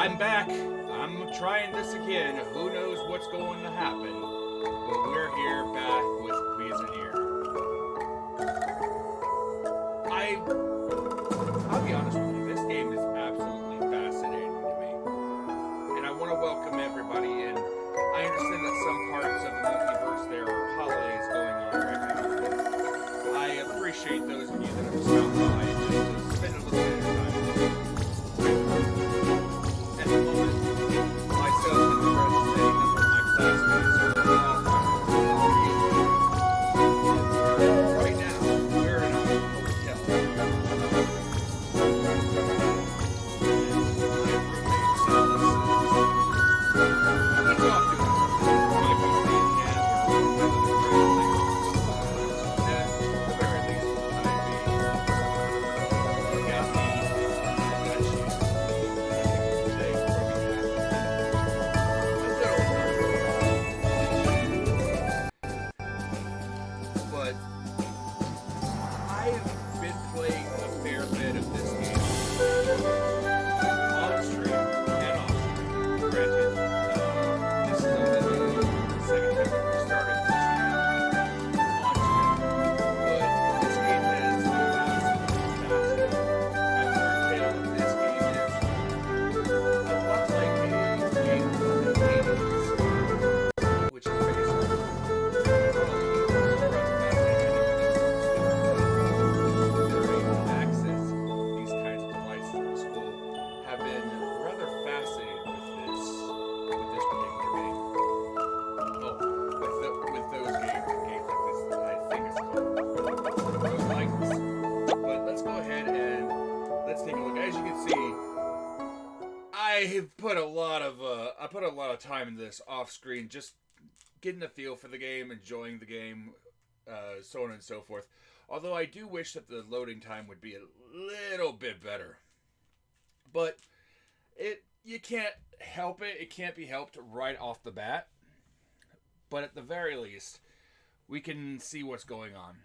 I'm back. I'm trying this again. Who knows what's going to happen? But we're here back with Cuisineer. I'll be honest with you, this game is absolutely fascinating to me. And I want to welcome everybody in. I understand that some parts of the multiverse there are holidays going on right now. But I appreciate those of you that have stopped by just to spend a little bit of time with me. At the moment, myself and the rest of a number of my classmates are all right now. We're in a hotel. But I've been playing a fair bit of this game on stream and off. Granted, this is only the second time we started this stream on stream, but this game has been absolutely fascinating. I've heard tell that this game is a lot like a game from the 80s, which is based on I put a lot of time in this off screen, just getting a feel for the game, enjoying the game, so on and so forth. Although I do wish that the loading time would be a little bit better. But you can't help it. It can't be helped right off the bat. But at the very least, we can see what's going on.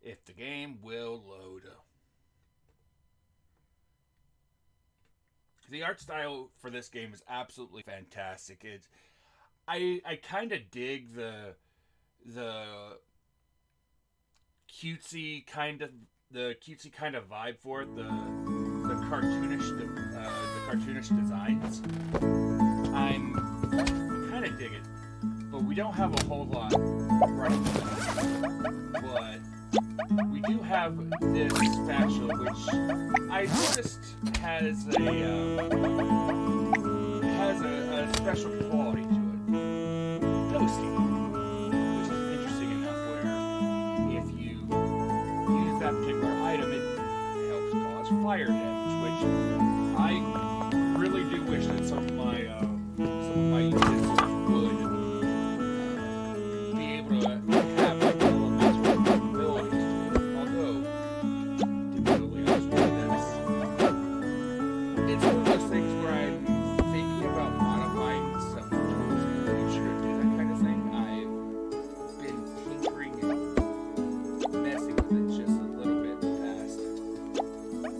If the game will load. The art style for this game is absolutely fantastic. I kind of dig the cutesy kind of vibe for it. The cartoonish designs. I kind of dig it, but we don't have a whole lot right now. But we do have this spatula, which I noticed has a special quality to it. Ghosty, which is interesting enough where if you use that particular item, it helps cause fire damage, which I really do wish that some of my utensils would be able to have that ability. Although, to be totally honest with you, it's one of those things where I'm thinking about modifying some tools in the future to do that kind of thing. I've been tinkering and messing with it just a little bit in the past.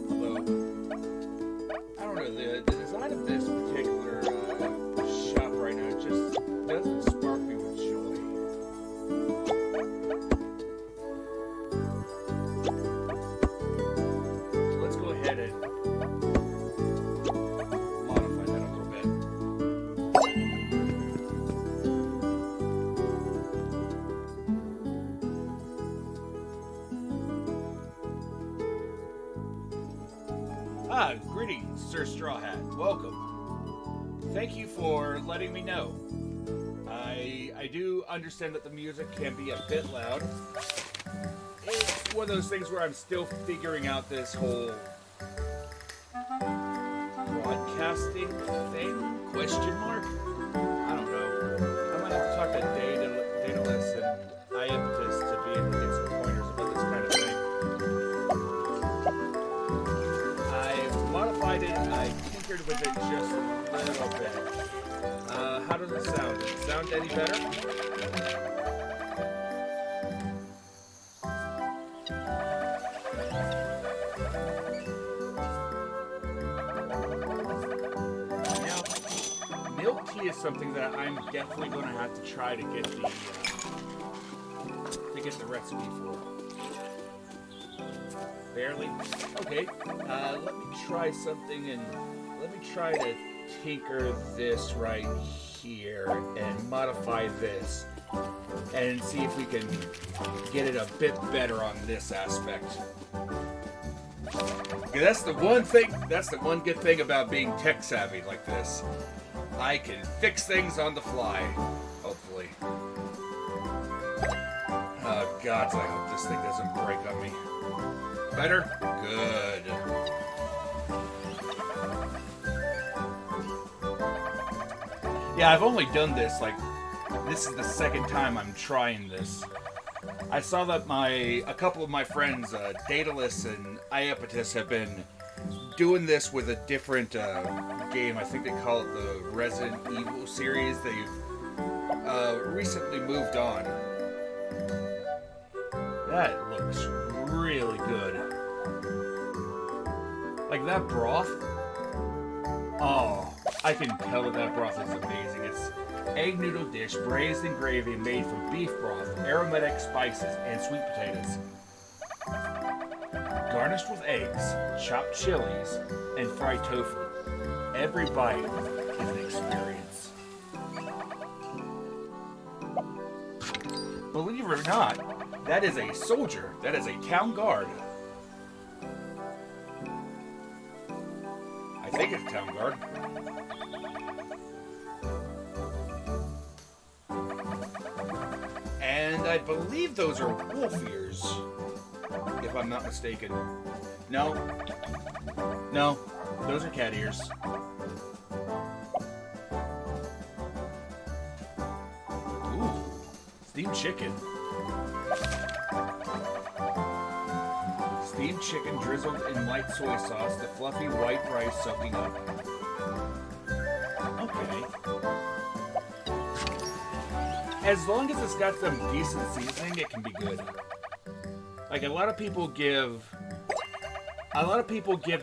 Although, I don't know, the design of this particular shop right now just doesn't spark me with joy. So let's go ahead and modify that a little bit. Greetings, Sir Straw Hat. Welcome. Thank you for letting me know. I do understand that the music can be a bit loud. It's one of those things where I'm still figuring out this whole broadcasting thing? Question mark? I don't know. I might have to talk to Daedalus and Iaptus to be able to get some pointers about this kind of thing. I've modified it. I tinkered with it just a little bit. How does it sound? Does it sound any better? something that I'm definitely going to have to try to get the recipe for. Barely? Okay, let me try something and let me try to tinker this right here and modify this and see if we can get it a bit better on this aspect. That's the one good thing about being tech savvy like this. I can fix things on the fly, hopefully. Oh gods, I hope this thing doesn't break on me. Better? Good. Yeah, I've only done this, like, this is the second time I'm trying this. I saw that a couple of my friends, Daedalus and Iapetus, have been doing this with a different game. I think they call it the Resident Evil series. They've recently moved on. That looks really good. Like that broth. Oh, I can tell that broth is amazing. It's egg noodle dish braised in gravy made from beef broth, aromatic spices, and sweet potatoes. Garnished with eggs, chopped chilies, and fried tofu. Every bite is an experience. Believe it or not, that is a soldier. That is a town guard. I think it's a town guard. And I believe those are wolf ears, if I'm not mistaken. No. No, those are cat ears. Ooh, steamed chicken. Steamed chicken drizzled in light soy sauce, the fluffy white rice soaking up. Okay. As long as it's got some decent seasoning, it can be good. Like a lot of people give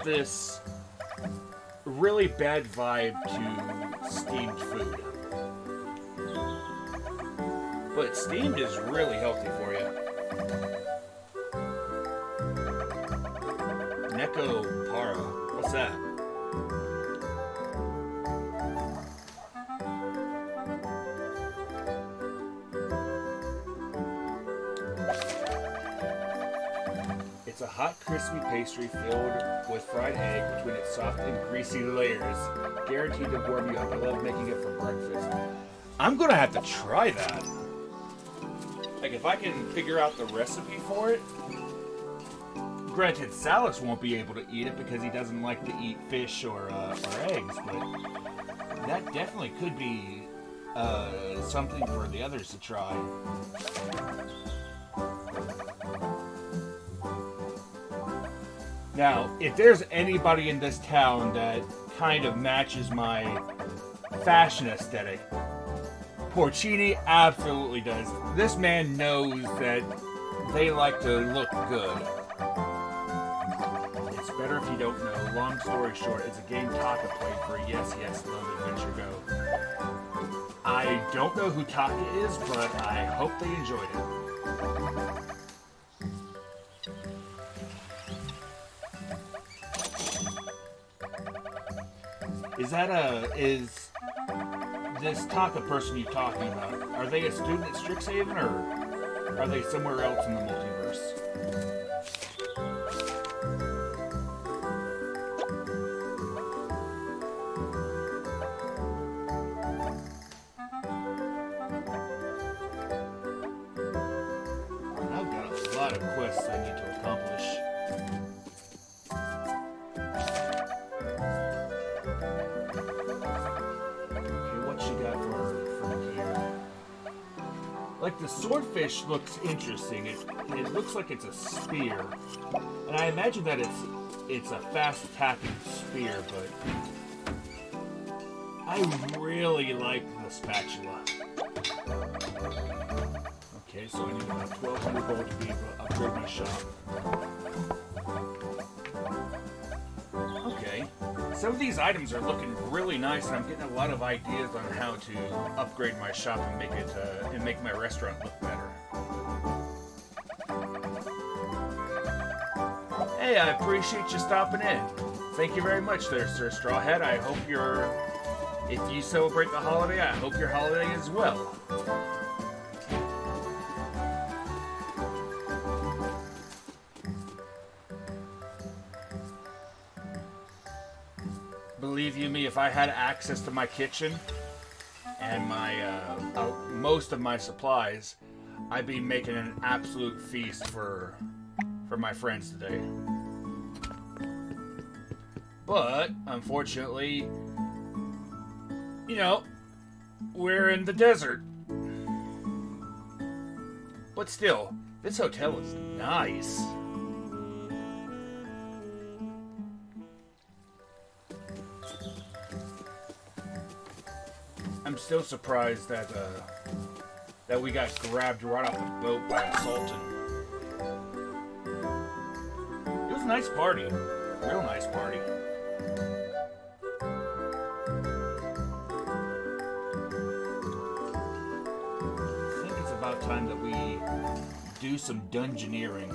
this really bad vibe to steamed food. But steamed is really healthy for you. Neko Para. What's that? It's a hot, crispy pastry filled with fried egg between its soft and greasy layers. Guaranteed to warm you up. I love making it for breakfast. I'm gonna have to try that. Like, if I can figure out the recipe for it. Granted, Salus won't be able to eat it because he doesn't like to eat fish or eggs, but that definitely could be something for the others to try. Now, if there's anybody in this town that kind of matches my fashion aesthetic, Porcini absolutely does. This man knows that they like to look good. It's better if you don't know. Long story short, it's a game Taka played for Yes Yes Love Adventure Go. I don't know who Taka is, but I hope they enjoyed it. Is this Taka person you're talking about, are they a student at Strixhaven, or are they somewhere else in the multiverse? I've got a lot of quests I need to accomplish. Like, the swordfish looks interesting. It looks like it's a spear, and I imagine that it's a fast attacking spear. But I really like the spatula. Okay, so I need about 1,200 gold to be able to upgrade my shop. Okay, Some of these items are looking really nice, and I'm getting a lot of ideas on how to upgrade my shop and make it and make my restaurant look better. Hey, I appreciate you stopping in. Thank you very much there, Sir Strawhead. I hope if you celebrate the holiday, I hope your holiday is well. Believe you me, if I had access to my kitchen and my most of my supplies, I'd be making an absolute feast for my friends today. But unfortunately, you know, we're in the desert. But still, this hotel is nice. I'm still surprised that we got grabbed right off the boat by a sultan. It was a nice party, real nice party. I think it's about time that we do some dungeoneering.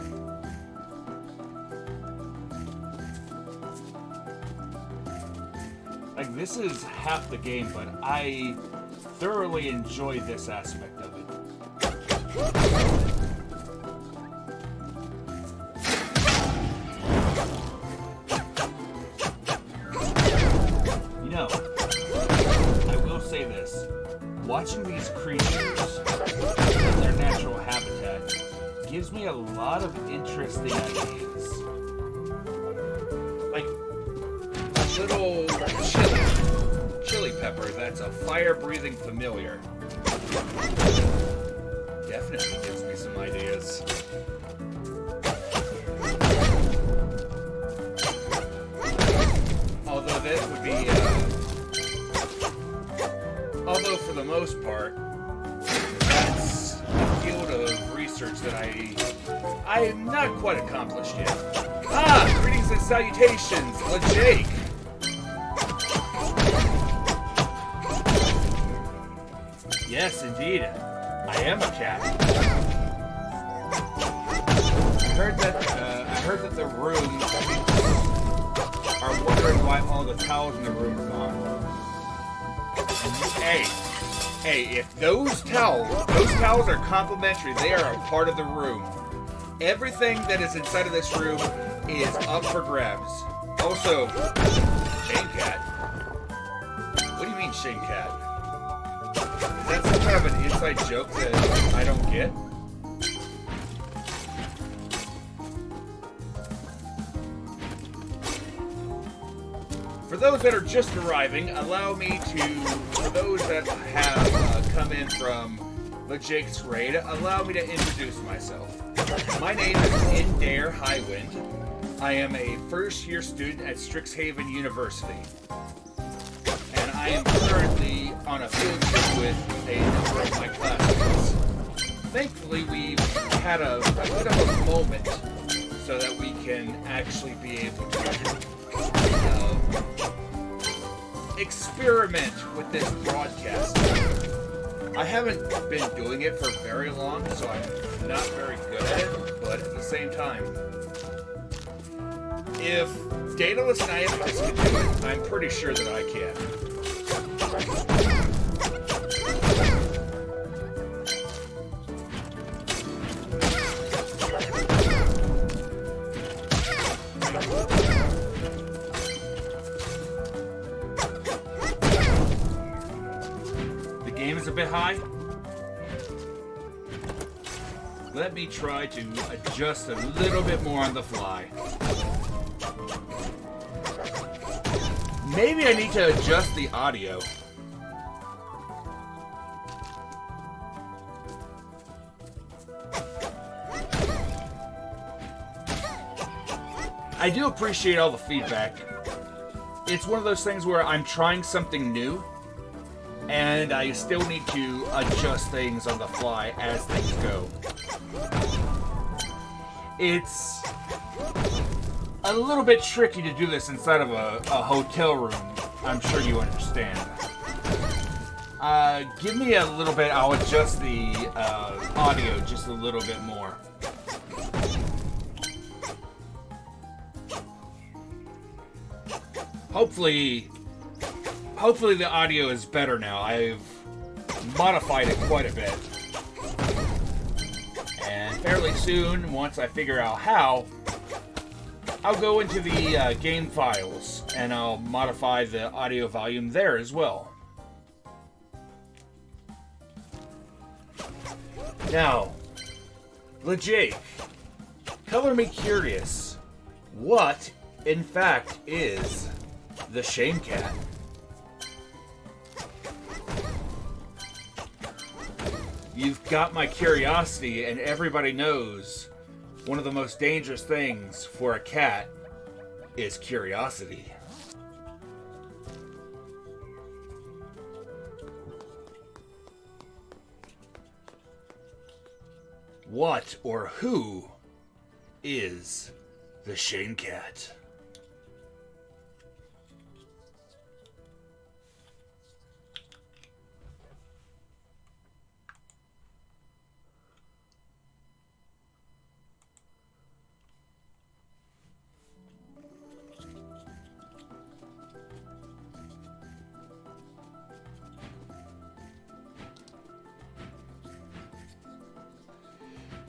Like, this is half the game, but I thoroughly enjoy this aspect of it. You know, I will say this. Watching these creatures in their natural habitat gives me a lot of interesting ideas. Like, a little chili pepper that's a fire-breathing familiar. Definitely gives me some ideas. Although this would be, although for the most part, that's a field of research that I am not quite accomplished yet. Ah, greetings and salutations, LeJake. Yes, indeed. I am a cat. I heard that the rooms are wondering why all the towels in the room are gone. Hey, if those towels are complimentary, they are a part of the room. Everything that is inside of this room is up for grabs. Also, Shane Cat. What do you mean, Shane Cat? Is that some kind of an inside joke that I don't get? For those that are just arriving, allow me to, for those that have come in from LeJake's raid, allow me to introduce myself. My name is Endair Highwind. I am a first-year student at Strixhaven University. And I am currently on a field trip with a number of my classmates. Thankfully, we've had a bit of a moment so that we can actually be able to experiment with this broadcast. I haven't been doing it for very long, so I'm not very good at it, but at the same time, if Daedalus and Iamicus can do it, I'm pretty sure that I can. The game is a bit high. Let me try to adjust a little bit more on the fly. Maybe I need to adjust the audio. I do appreciate all the feedback. It's one of those things where I'm trying something new, and I still need to adjust things on the fly as things go. a little bit tricky to do this inside of a hotel room. I'm sure you understand. Give me a little bit. I'll adjust the audio just a little bit more. Hopefully the audio is better now. I've modified it quite a bit. And fairly soon, once I figure out how, I'll go into the game files and I'll modify the audio volume there as well. Now, LeJake, color me curious. What, in fact, is the Shame Cat? You've got my curiosity, and everybody knows one of the most dangerous things for a cat is curiosity. What or who is the Shame Cat?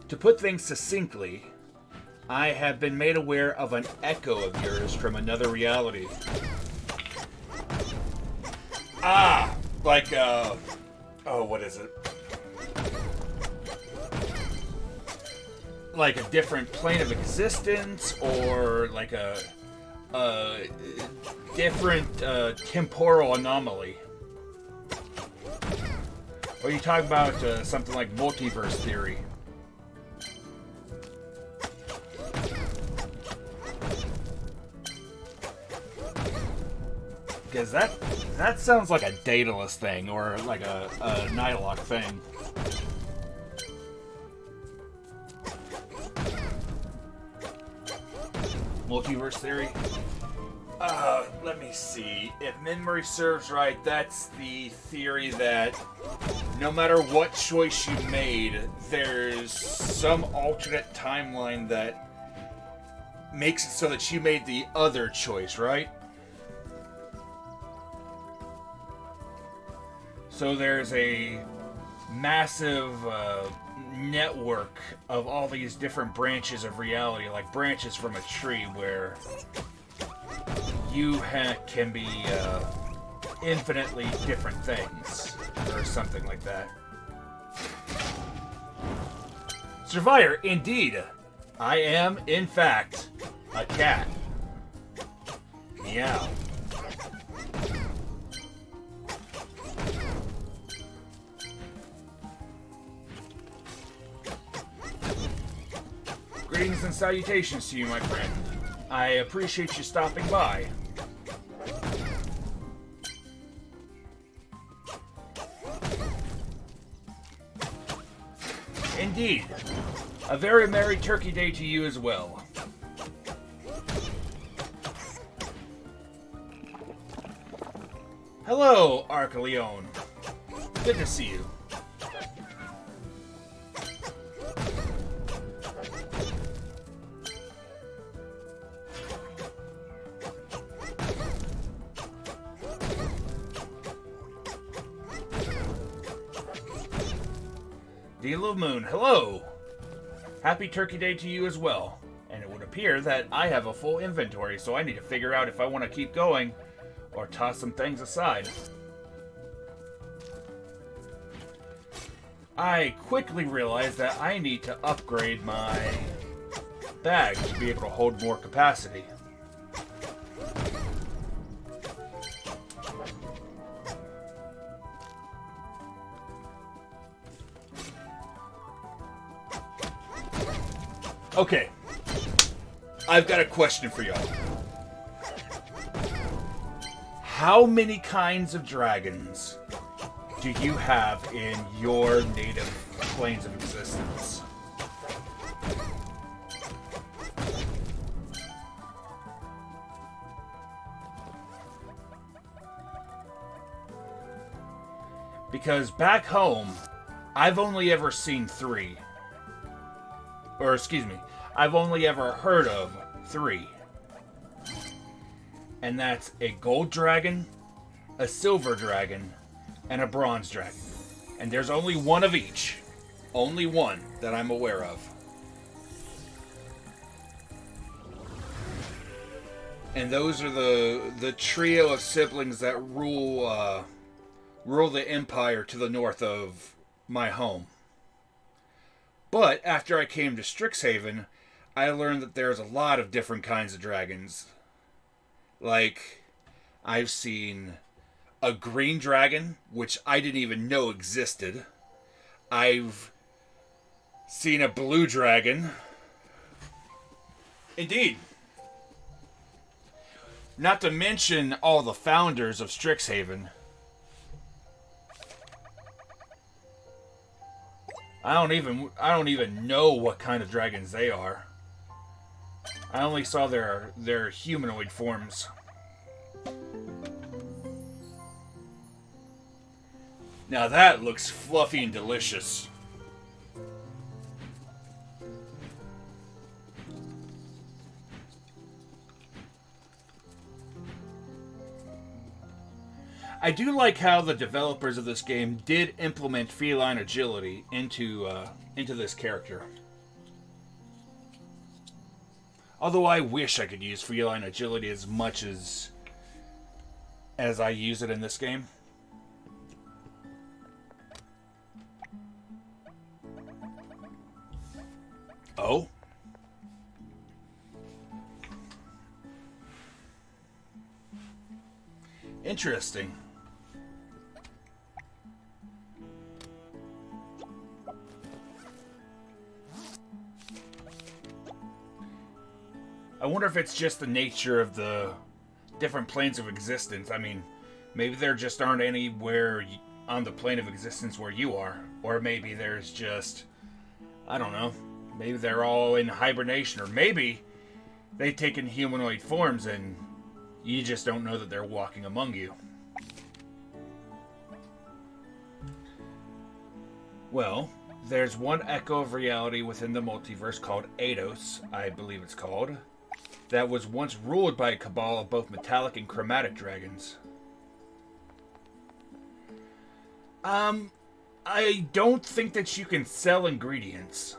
To put things succinctly, I have been made aware of an echo of yours from another reality. Ah! Like, oh, what is it? Like a different plane of existence, or like a different temporal anomaly. Or are you talking about something like multiverse theory? Because that sounds like a Daedalus thing, or like a Nihilok thing. Multiverse theory? Let me see. If memory serves right, that's the theory that no matter what choice you made, there's some alternate timeline that makes it so that you made the other choice, right? So there's a massive network of all these different branches of reality, like branches from a tree, where you can be infinitely different things, or something like that. Survivor, indeed. I am, in fact, a cat. Meow. Greetings and salutations to you, my friend. I appreciate you stopping by. Indeed. A very merry Turkey Day to you as well. Hello, Archeleon. Good to see you. Deal of Moon, hello! Happy Turkey Day to you as well. And it would appear that I have a full inventory, so I need to figure out if I want to keep going or toss some things aside. I quickly realized that I need to upgrade my bag to be able to hold more capacity. Okay, I've got a question for y'all. How many kinds of dragons do you have in your native planes of existence? Because back home, I've only ever seen 3. Or, excuse me, I've only ever heard of 3. And that's a gold dragon, a silver dragon, and a bronze dragon. And there's only one of each. Only one that I'm aware of. And those are the trio of siblings that rule the empire to the north of my home. But after I came to Strixhaven, I learned that there's a lot of different kinds of dragons. Like, I've seen a green dragon, which I didn't even know existed. I've seen a blue dragon. Indeed. Not to mention all the founders of Strixhaven. I don't even know what kind of dragons they are. I only saw their humanoid forms. Now that looks fluffy and delicious. I do like how the developers of this game did implement feline agility into this character. Although I wish I could use feline agility as much as I use it in this game. Oh? Interesting. I wonder if it's just the nature of the different planes of existence. I mean, maybe there just aren't anywhere on the plane of existence where you are. Or maybe there's just, I don't know, maybe they're all in hibernation. Or maybe they've taken humanoid forms and you just don't know that they're walking among you. Well, there's one echo of reality within the multiverse called Eidos, I believe it's called, that was once ruled by a cabal of both metallic and chromatic dragons. I don't think that you can sell ingredients.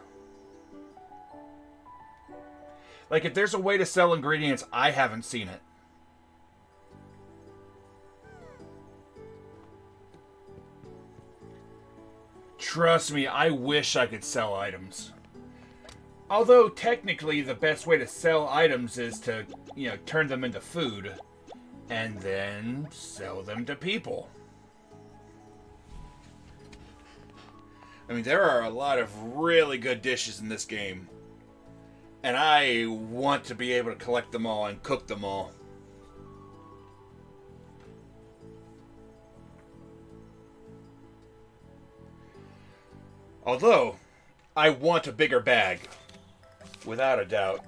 Like, if there's a way to sell ingredients, I haven't seen it. Trust me, I wish I could sell items. Although, technically, the best way to sell items is to, turn them into food. And then sell them to people. I mean, there are a lot of really good dishes in this game. And I want to be able to collect them all and cook them all. Although, I want a bigger bag. Without a doubt.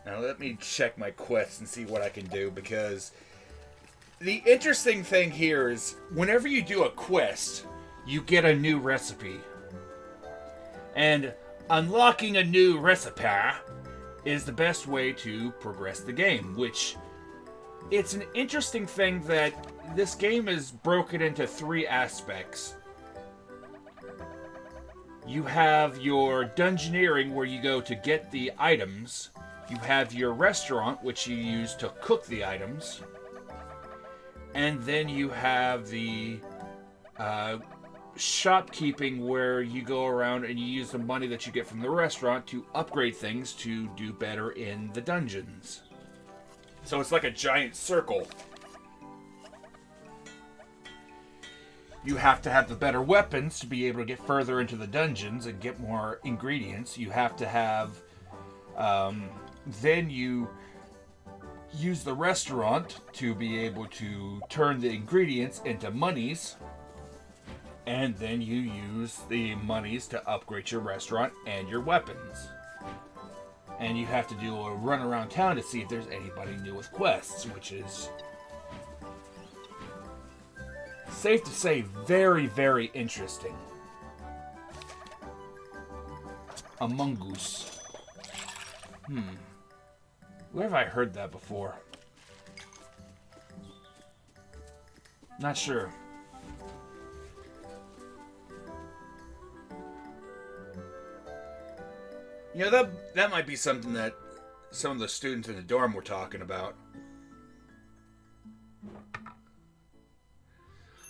Now let me check my quests and see what I can do, because the interesting thing here is whenever you do a quest, you get a new recipe. And unlocking a new recipe is the best way to progress the game, which it's an interesting thing that this game is broken into 3 aspects. You have your dungeoneering, where you go to get the items. You have your restaurant, which you use to cook the items. And then you have the shopkeeping, where you go around and you use the money that you get from the restaurant to upgrade things to do better in the dungeons. So it's like a giant circle. You have to have the better weapons to be able to get further into the dungeons and get more ingredients. You have to have... then you use the restaurant to be able to turn the ingredients into monies. And then you use the monies to upgrade your restaurant and your weapons. And you have to do a run around town to see if there's anybody new with quests, which is Safe to say, very, very interesting. A mongoose. Where have I heard that before? Not sure. You know, that might be something that some of the students in the dorm were talking about.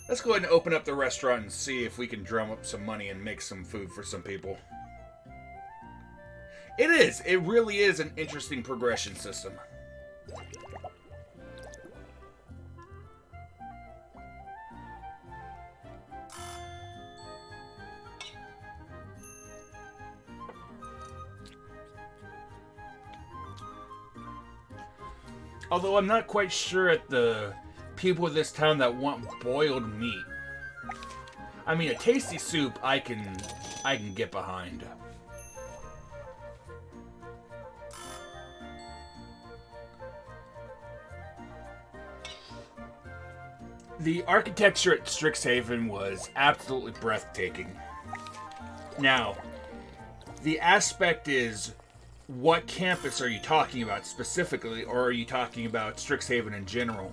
Let's go ahead and open up the restaurant and see if we can drum up some money and make some food for some people. It is. It really is an interesting progression system. Although I'm not quite sure at the people of this town that want boiled meat. I mean, a tasty soup I can get behind. The architecture at Strixhaven was absolutely breathtaking. Now, the aspect is, what campus are you talking about specifically, or are you talking about Strixhaven in general?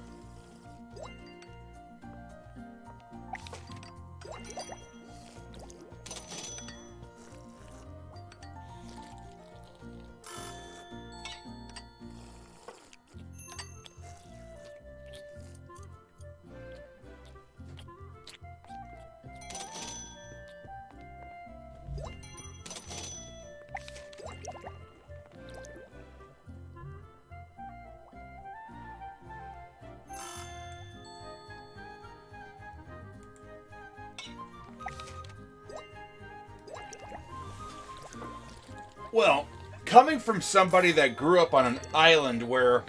Well, coming from somebody that grew up on an island where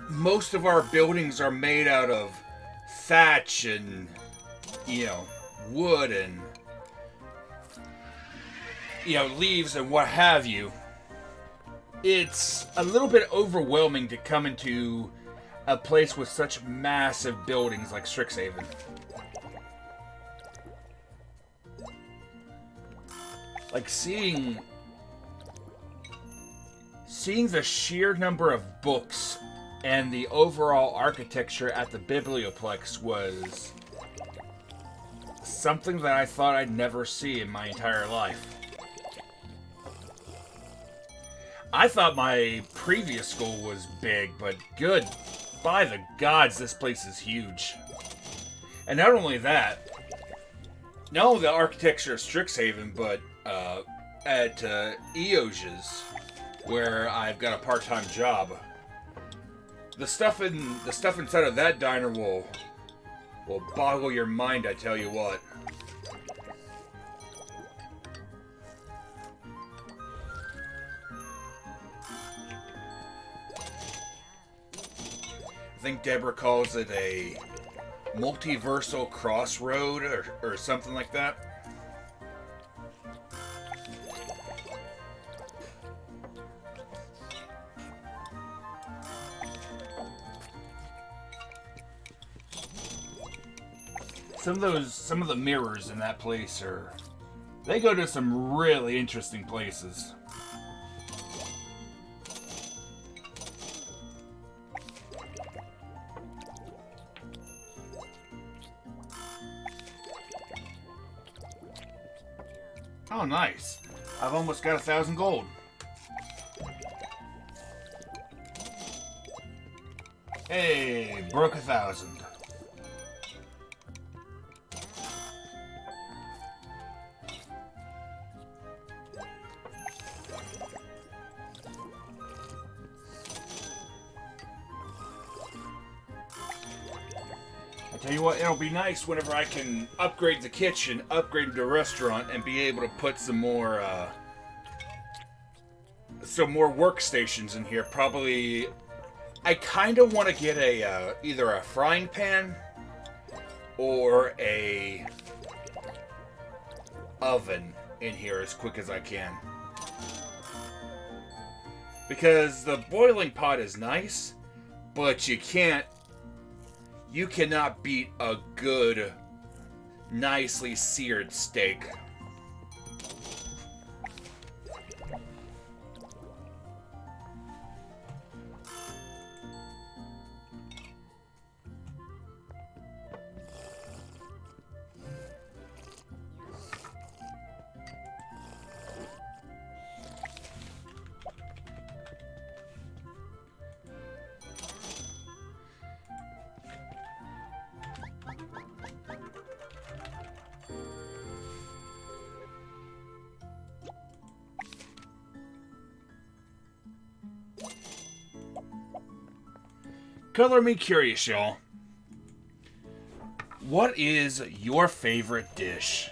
most of our buildings are made out of thatch and, wood and, leaves and what have you, it's a little bit overwhelming to come into a place with such massive buildings like Strixhaven. Like seeing the sheer number of books and the overall architecture at the Biblioplex was something that I thought I'd never see in my entire life. I thought my previous school was big, but good by the gods, this place is huge. And not only that, not only the architecture of Strixhaven, but at Eoge's, where I've got a part-time job, the stuff inside of that diner will boggle your mind, I tell you what. I think Deborah calls it a multiversal crossroad or something like that. Some of the mirrors in that place they go to some really interesting places. Oh, nice. I've almost got 1,000 gold. Hey, broke 1,000. Tell you what, it'll be nice whenever I can upgrade the kitchen, upgrade the restaurant, and be able to put some more workstations in here. Probably, I kind of want to get either a frying pan or a oven in here as quick as I can. Because the boiling pot is nice, but you can't You cannot beat a good, nicely seared steak. Color me curious, y'all. What is your favorite dish?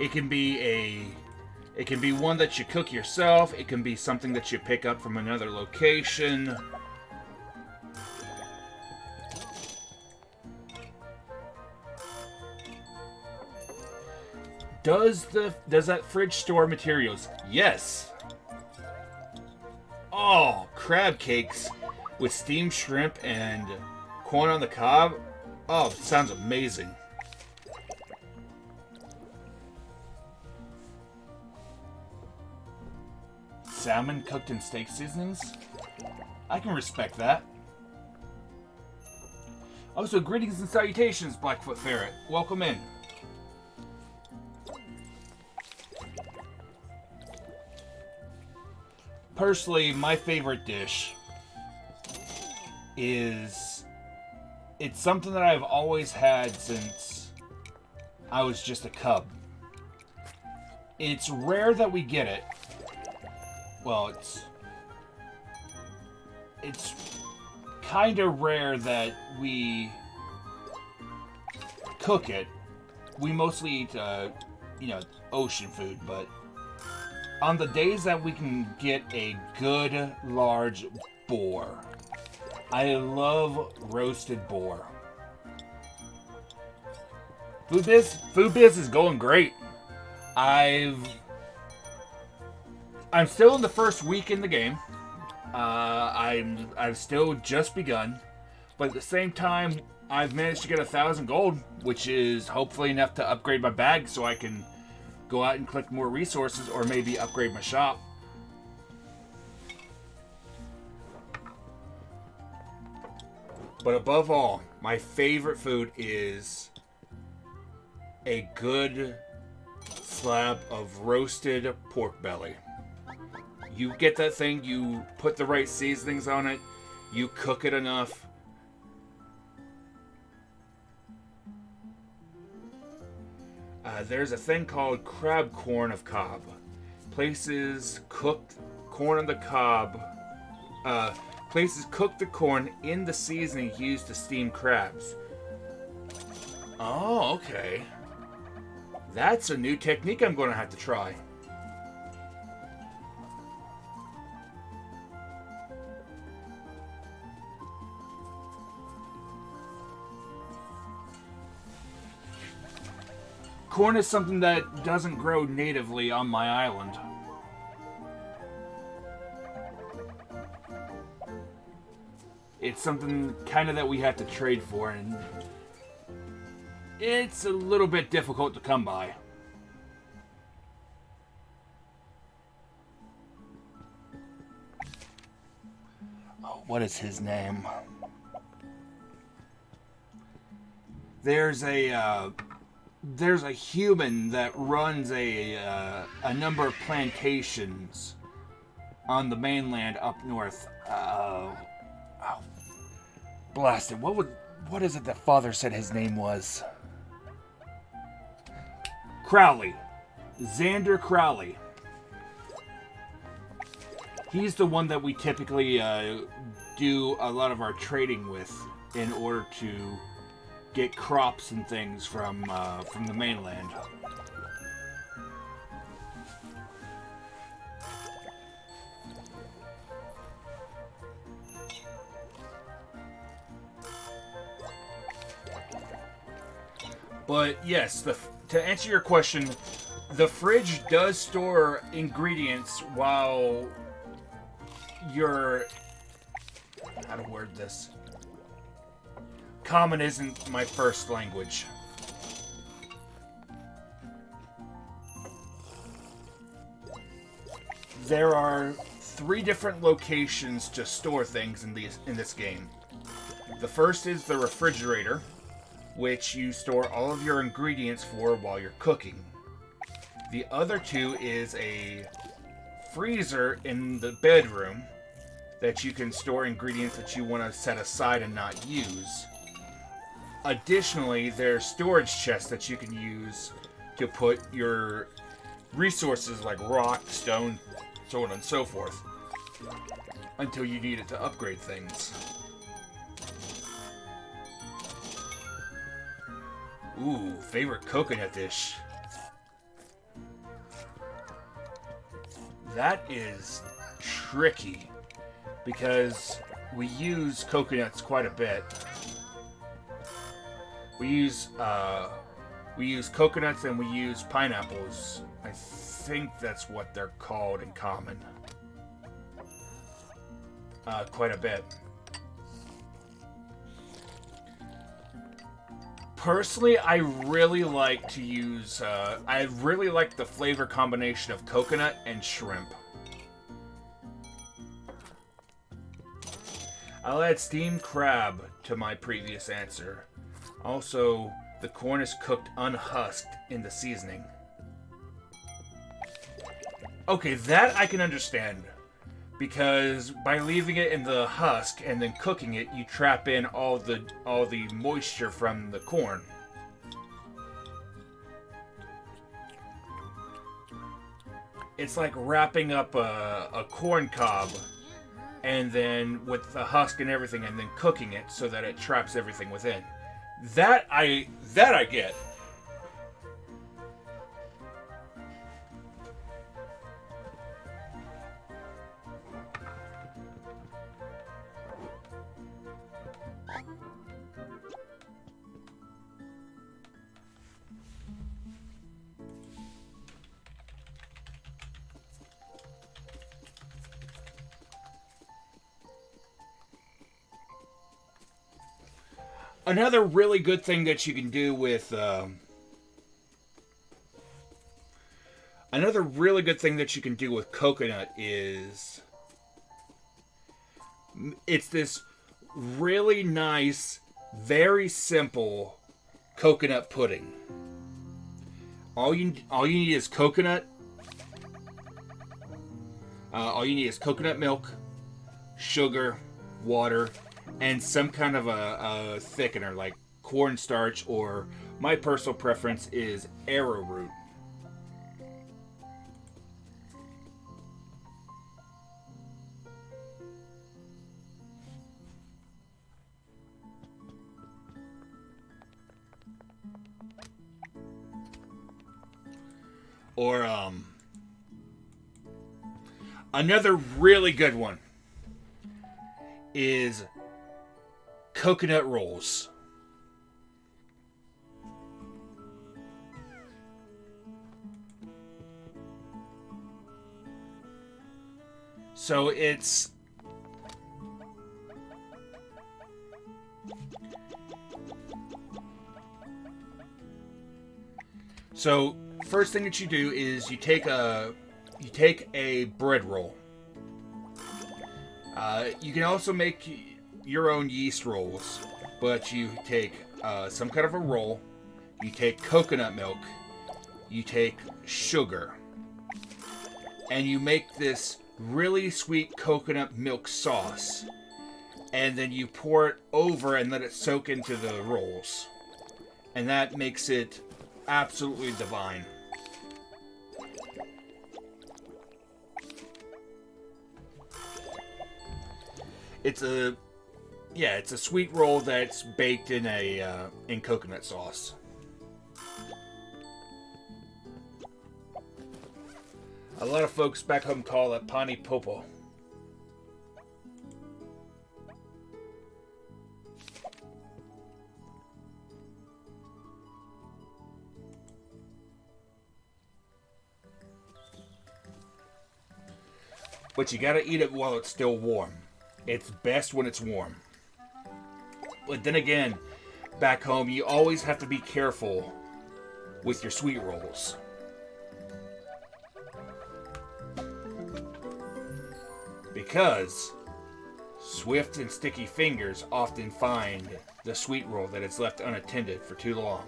It can be one that you cook yourself. It can be something that you pick up from another location. Does that fridge store materials? Yes. Oh, crab cakes with steamed shrimp and corn on the cob. Oh, sounds amazing. Salmon cooked in steak seasonings? I can respect that. Also, greetings and salutations, Blackfoot Ferret. Welcome in. Personally, my favorite dish is... It's something that I've always had since I was just a cub. It's rare that we get it. Well, it's kind of rare that we cook it. We mostly eat, ocean food, but on the days that we can get a good, large boar, I love roasted boar. Food biz is going great. I'm still in the first week in the game. I've still just begun, but at the same time, I've managed to get 1,000 gold, which is hopefully enough to upgrade my bag so I can go out and collect more resources or maybe upgrade my shop. But above all, my favorite food is a good slab of roasted pork belly. You get that thing, you put the right seasonings on it, you cook it enough. There's a thing called crab corn of cob. Places cook corn on the cob. Places cook the corn in the seasoning used to steam crabs. Oh, okay. That's a new technique I'm going to have to try. Corn is something that doesn't grow natively on my island. It's something kind of that we have to trade for, and it's a little bit difficult to come by. Oh, what is his name? There's a human that runs a number of plantations on the mainland up north. Blast it! What is it that Father said his name was? Crowley, Xander Crowley. He's the one that we typically do a lot of our trading with in order to get crops and things from the mainland. But yes, to answer your question, the fridge does store ingredients while you're... How to word this? Common isn't my first language. There are 3 different locations to store things in this game. The first is the refrigerator, which you store all of your ingredients for while you're cooking. The other 2 is a freezer in the bedroom that you can store ingredients that you want to set aside and not use. Additionally, there's storage chests that you can use to put your resources like rock, stone, so on and so forth, until you need it to upgrade things. Ooh, favorite coconut dish. That is tricky, because we use coconuts quite a bit. We use coconuts and we use pineapples. I think that's what they're called in common. Quite a bit. Personally, I really like to use, I really like the flavor combination of coconut and shrimp. I'll add steamed crab to my previous answer. Also, the corn is cooked unhusked in the seasoning. Okay, that I can understand. Because by leaving it in the husk and then cooking it, you trap in all the moisture from the corn. It's like wrapping up a corn cob and then with the husk and everything and then cooking it so that it traps everything within. That I get. Another really good thing that you can do with coconut is it's this really nice, very simple coconut pudding. All you need is coconut. All you need is coconut milk, sugar, water, and some kind of a thickener like cornstarch, or my personal preference is arrowroot. Or another really good one is coconut rolls. So it's first thing that you do is you take a bread roll. You can also make your own yeast rolls, but you take some kind of a roll, you take coconut milk, you take sugar, and you make this really sweet coconut milk sauce, and then you pour it over and let it soak into the rolls, and that makes it absolutely divine. It's a sweet roll that's baked in in coconut sauce. A lot of folks back home call it pani popo. but you gotta eat it while it's still warm. It's best when it's warm. But then again, back home, you always have to be careful with your sweet rolls. Because swift and sticky fingers often find the sweet roll that is left unattended for too long.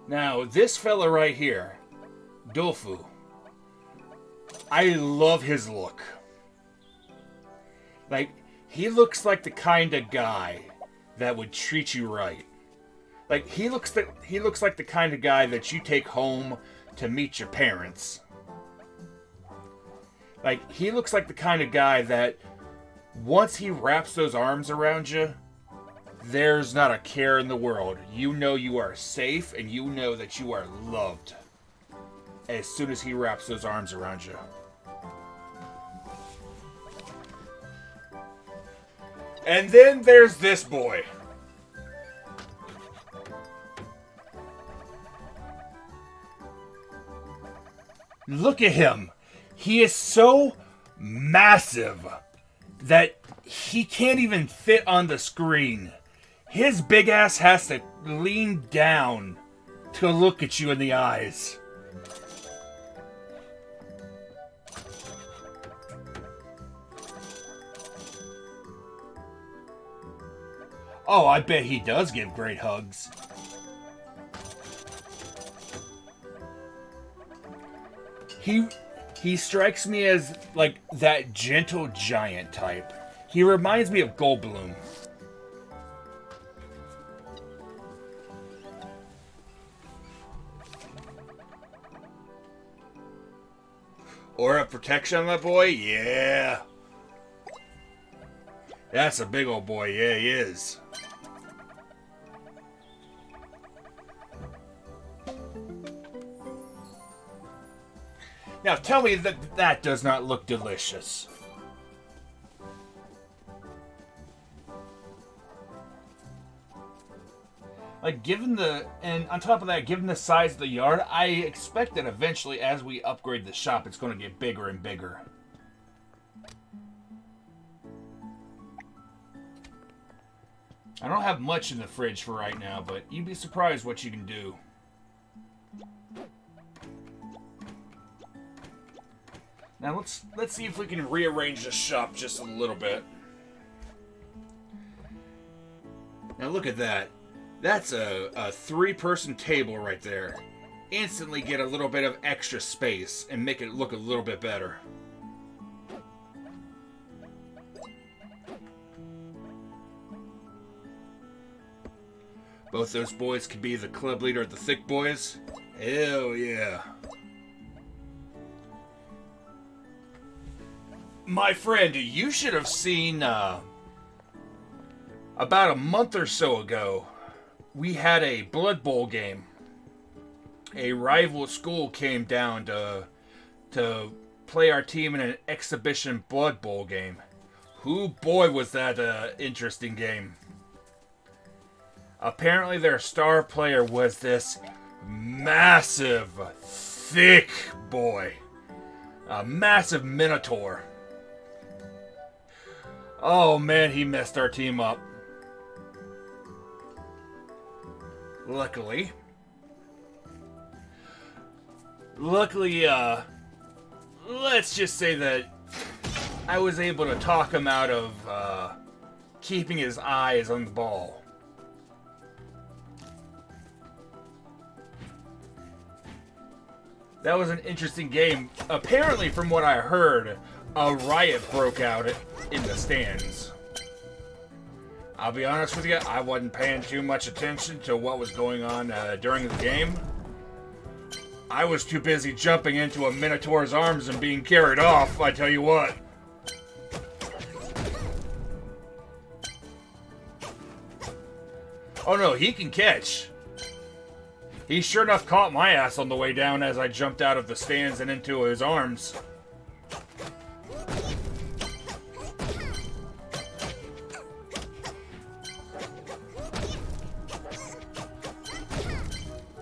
Now, this fella right here, Dofu, I love his look. Like, he looks like the kind of guy that would treat you right. Like, he looks like the kind of guy that you take home to meet your parents. Like, he looks like the kind of guy that once he wraps those arms around you, there's not a care in the world. You know you are safe, and you know that you are loved as soon as he wraps those arms around you. And then there's this boy. Look at him. He is so massive that he can't even fit on the screen. His big ass has to lean down to look at you in the eyes. Oh, I bet he does give great hugs. He strikes me as, like, that gentle giant type. He reminds me of Goldblum. Aura protection on that boy? Yeah. That's a big old boy. Yeah, he is. Now tell me that that does not look delicious. Like, and on top of that, given the size of the yard, I expect that eventually, as we upgrade the shop, it's going to get bigger and bigger. I don't have much in the fridge for right now, but you'd be surprised what you can do. Now let's see if we can rearrange the shop just a little bit. Now look at that. That's a 3-person table right there. Instantly get a little bit of extra space and make it look a little bit better. Both those boys could be the club leader of the Thick Boys. Hell yeah. My friend, you should have seen, about a month or so ago, we had a Blood Bowl game. A rival school came down to play our team in an exhibition Blood Bowl game. Whoo boy was that interesting game. Apparently their star player was this massive, thick boy. A massive minotaur. Oh man, he messed our team up. Luckily, let's just say that I was able to talk him out of keeping his eyes on the ball. That was an interesting game. Apparently, from what I heard, a riot broke out in the stands. I'll be honest with you, I wasn't paying too much attention to what was going on during the game. I was too busy jumping into a Minotaur's arms and being carried off, I tell you what. Oh no, he can catch. He sure enough caught my ass on the way down as I jumped out of the stands and into his arms.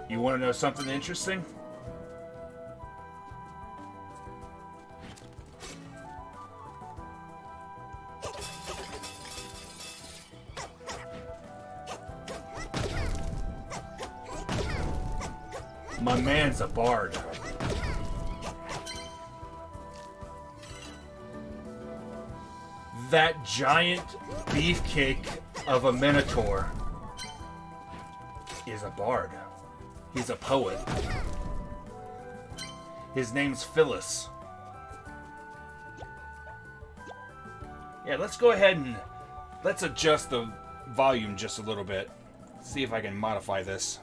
You want to know something interesting? My man's a bard. That giant beefcake of a minotaur is a bard. He's a poet. His name's Phyllis. Yeah, let's go ahead and let's adjust the volume just a little bit. See if I can modify this.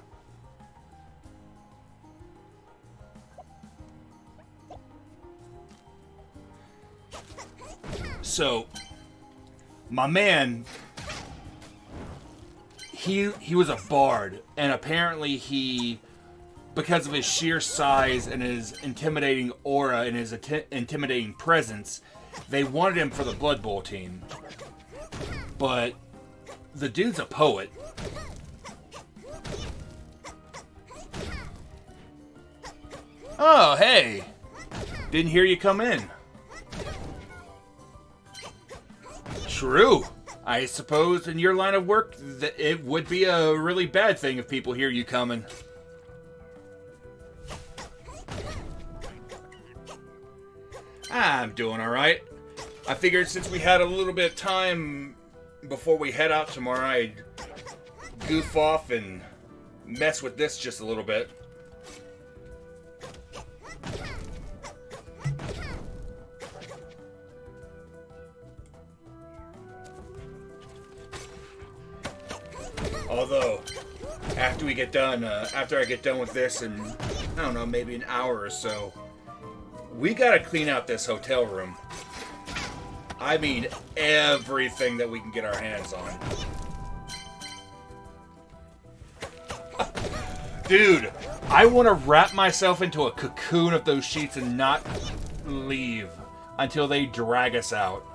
So, my man, he was a bard, and apparently he, because of his sheer size and his intimidating aura and his intimidating presence, they wanted him for the Blood Bowl team. But the dude's a poet. Oh, hey! Didn't hear you come in. True. I suppose in your line of work, it would be a really bad thing if people hear you coming. I'm doing alright. I figured since we had a little bit of time before we head out tomorrow, I'd goof off and mess with this just a little bit. Although, after we get done, after I get done with this in, I don't know, maybe an hour or so, we gotta clean out this hotel room. I mean, everything that we can get our hands on. Dude, I want to wrap myself into a cocoon of those sheets and not leave until they drag us out.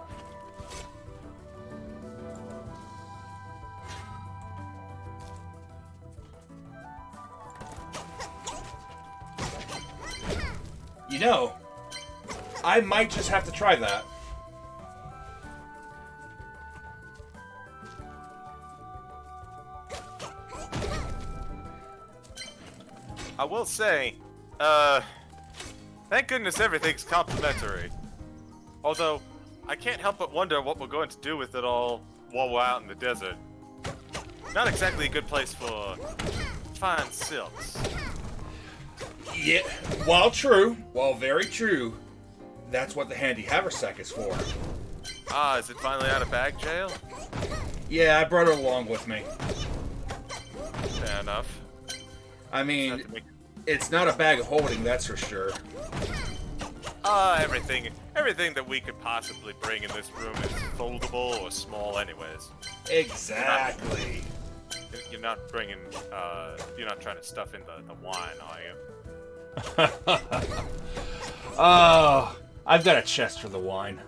You know, I might just have to try that. I will say, thank goodness everything's complimentary. Although, I can't help but wonder what we're going to do with it all while we're out in the desert. Not exactly a good place for fine silks. Yeah, while true, while very true, that's what the handy haversack is for. Ah, is it finally out of bag jail? Yeah, I brought it along with me. Fair enough. I mean, it's not a bag of holding, that's for sure. Everything that we could possibly bring in this room is foldable or small anyways. Exactly. You're not bringing, you're not trying to stuff in the wine, are you? Oh, I've got a chest for the wine.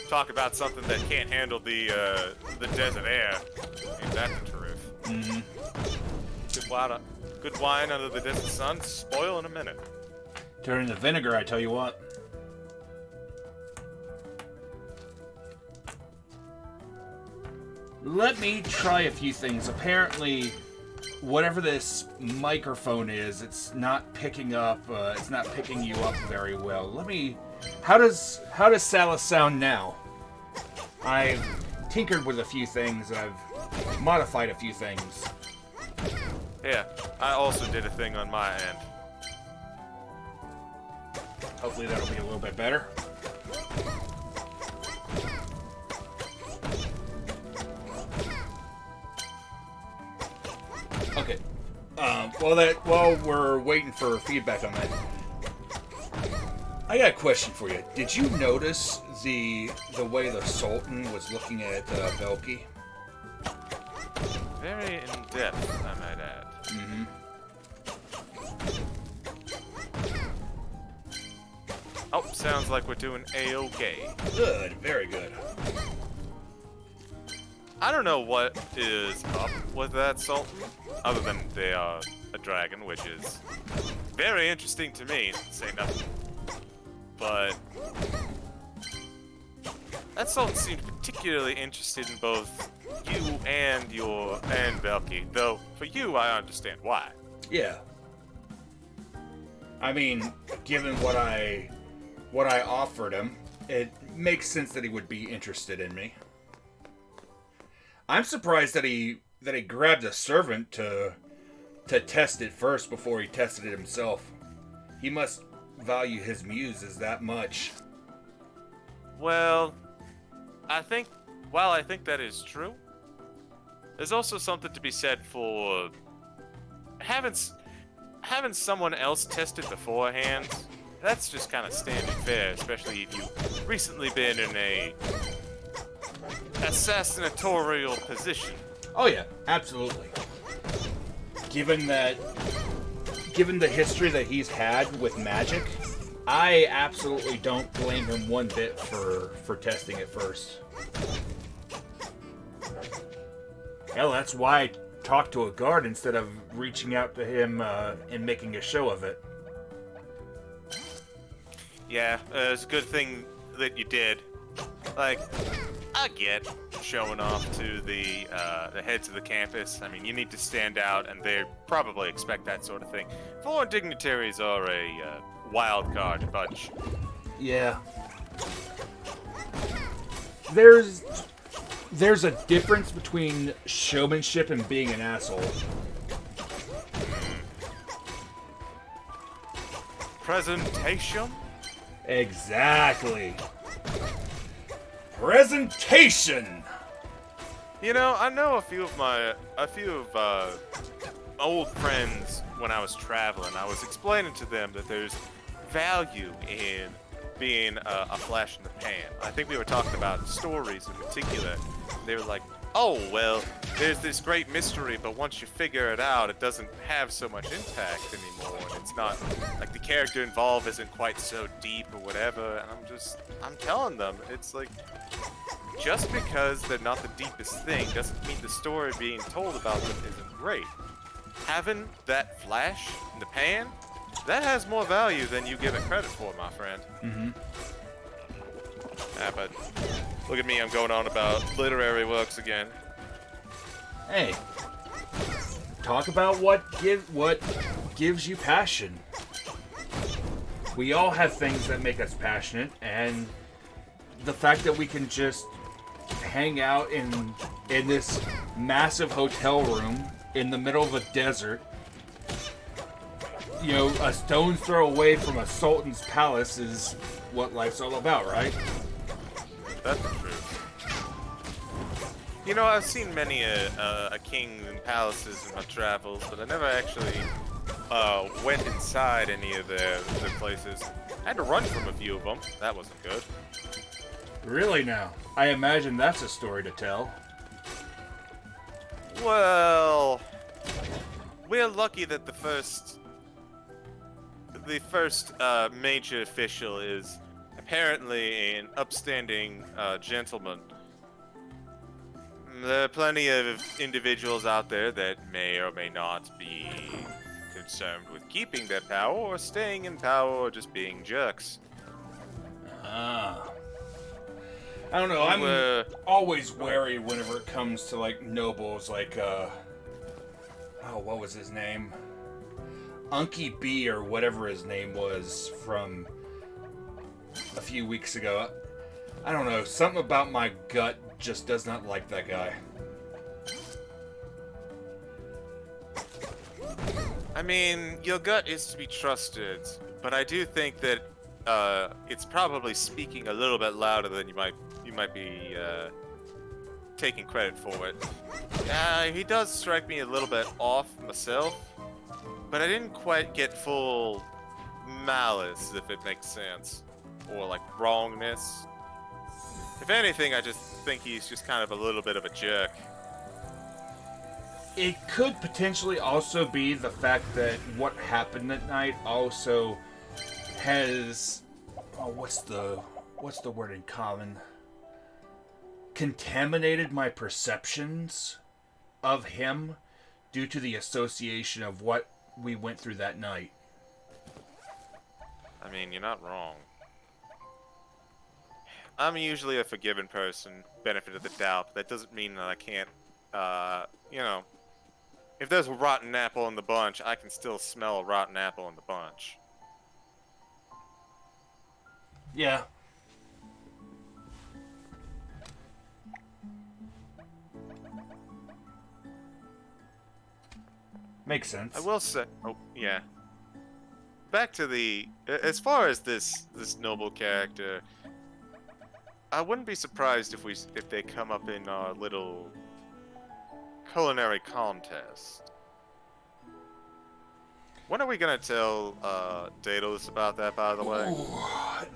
Talk about something that can't handle the desert air. Ain't that the truth? Mm-hmm. Good wine under the desert sun, spoil in a minute. Turn into vinegar, I tell you what. Let me try a few things. Apparently, whatever this microphone is, it's not picking up. It's not picking you up very well. Let me. How does Salas sound now? I've tinkered with a few things. I've modified a few things. Yeah, I also did a thing on my end. Hopefully that'll be a little bit better. Okay. While we're waiting for feedback on that, I got a question for you. Did you notice the way the Sultan was looking at Belky? Very in depth, I might add. Mm-hmm. Oh, sounds like we're doing A-OK. Good, very good. I don't know what is up with that Sultan, other than they are a dragon, which is very interesting to me, to say nothing. But that Sultan seemed particularly interested in both you and Belky, though for you I understand why. Yeah. I mean, given what I offered him, it makes sense that he would be interested in me. I'm surprised that he grabbed a servant to test it first before he tested it himself. He must value his muses that much. Well, while I think that is true, there's also something to be said for having someone else test it beforehand. That's just kind of standard fare, especially if you've recently been in a assassinatorial position. Oh yeah, absolutely. Given the history that he's had with magic, I absolutely don't blame him one bit for testing it first. Hell, that's why I talked to a guard instead of reaching out to him and making a show of it. Yeah, it's a good thing that you did. Like, I get showing off to the heads of the campus. I mean, you need to stand out, and they probably expect that sort of thing. Foreign dignitaries are a wild card bunch. Yeah. There's a difference between showmanship and being an asshole. Presentation? Exactly. Presentation. You know, I know a few of old friends when I was traveling. I was explaining to them that there's value in being a flash in the pan. I think we were talking about stories in particular. They were like, oh, well, there's this great mystery, but once you figure it out, it doesn't have so much impact anymore. And it's not, like, the character involved isn't quite so deep or whatever. And I'm telling them, it's like, just because they're not the deepest thing doesn't mean the story being told about them isn't great. Having that flash in the pan, that has more value than you give it credit for, my friend. Mm-hmm. Yeah, but look at me, I'm going on about literary works again. Hey, talk about what gives you passion. We all have things that make us passionate, and the fact that we can just hang out in this massive hotel room in the middle of a desert, you know, a stone's throw away from a sultan's palace is what life's all about, right? That's the truth. You know, I've seen many a king and palaces in my travels, but I never actually went inside any of their places. I had to run from a few of them. That wasn't good. Really now? I imagine that's a story to tell. Well, we're lucky that the first major official is apparently an upstanding gentleman. There are plenty of individuals out there that may or may not be concerned with keeping their power or staying in power or just being jerks. Ah. I don't know, I'm always wary whenever it comes to, like, nobles, like, what was his name? Unky B, or whatever his name was, from a few weeks ago. I don't know, something about my gut just does not like that guy. I mean, your gut is to be trusted, but I do think that it's probably speaking a little bit louder than you might be taking credit for it. He does strike me a little bit off myself, but I didn't quite get full malice, if it makes sense, or like wrongness. If anything, I just think he's just kind of a little bit of a jerk. It could potentially also be the fact that what happened that night also has... what's the word in common? contaminated my perceptions of him due to the association of what we went through that night. I mean, you're not wrong. I'm usually a forgiving person, benefit of the doubt, but that doesn't mean that I can't, you know, if there's a rotten apple in the bunch, I can still smell a rotten apple in the bunch. Yeah. Makes sense. I will say, oh, yeah. Back to the, as far as this noble character, I wouldn't be surprised if they come up in our little culinary contest. When are we gonna tell Daedalus about that, by the way? Ooh,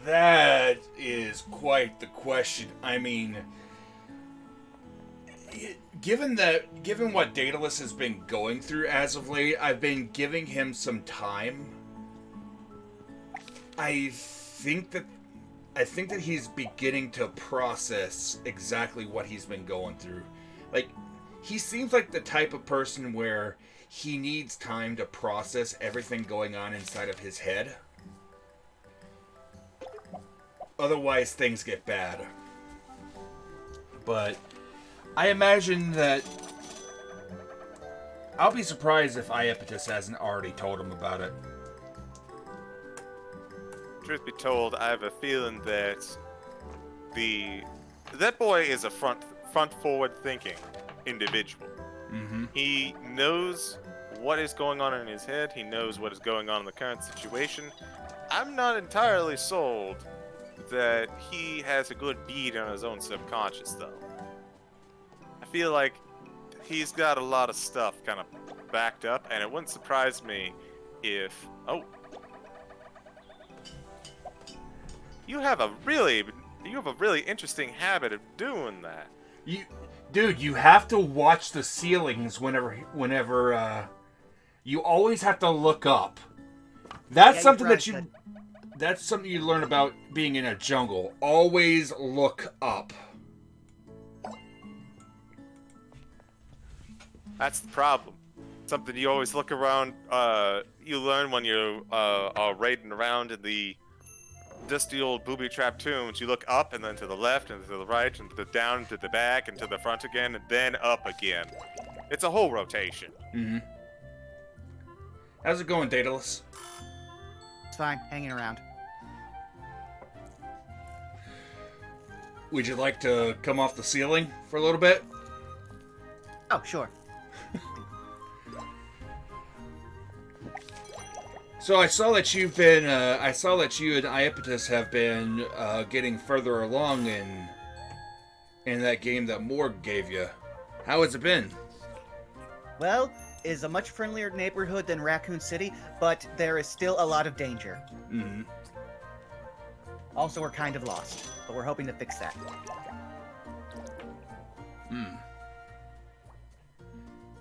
that is quite the question. I mean, given what Daedalus has been going through as of late, I've been giving him some time. I think that he's beginning to process exactly what he's been going through. Like, he seems like the type of person where he needs time to process everything going on inside of his head. Otherwise, things get bad. But I imagine that I'll be surprised if Iapetus hasn't already told him about it. Truth be told, I have a feeling that that boy is a front forward thinking individual. Mm-hmm. He knows what is going on in his head. He knows what is going on in the current situation. I'm not entirely sold that he has a good bead on his own subconscious, though. I feel like he's got a lot of stuff kind of backed up, and it wouldn't surprise me if... Oh. You have a really interesting habit of doing that. Dude, you have to watch the ceilings whenever you always have to look up. That's something that's something you learn about being in a jungle. Always look up. That's the problem. Something you always look around, you learn when you are raiding around in the dusty old booby-trapped tombs. You look up and then to the left and to the right and to the down and to the back and to the front again and then up again. It's a whole rotation. Mm-hmm. How's it going, Daedalus? It's fine, hanging around. Would you like to come off the ceiling for a little bit? Oh, sure. So I saw that you've been, I saw that you and Iapetus have been getting further along in that game that Morg gave you. How has it been? Well, it's a much friendlier neighborhood than Raccoon City, but there is still a lot of danger. Mm-hmm. Also, we're kind of lost, but we're hoping to fix that.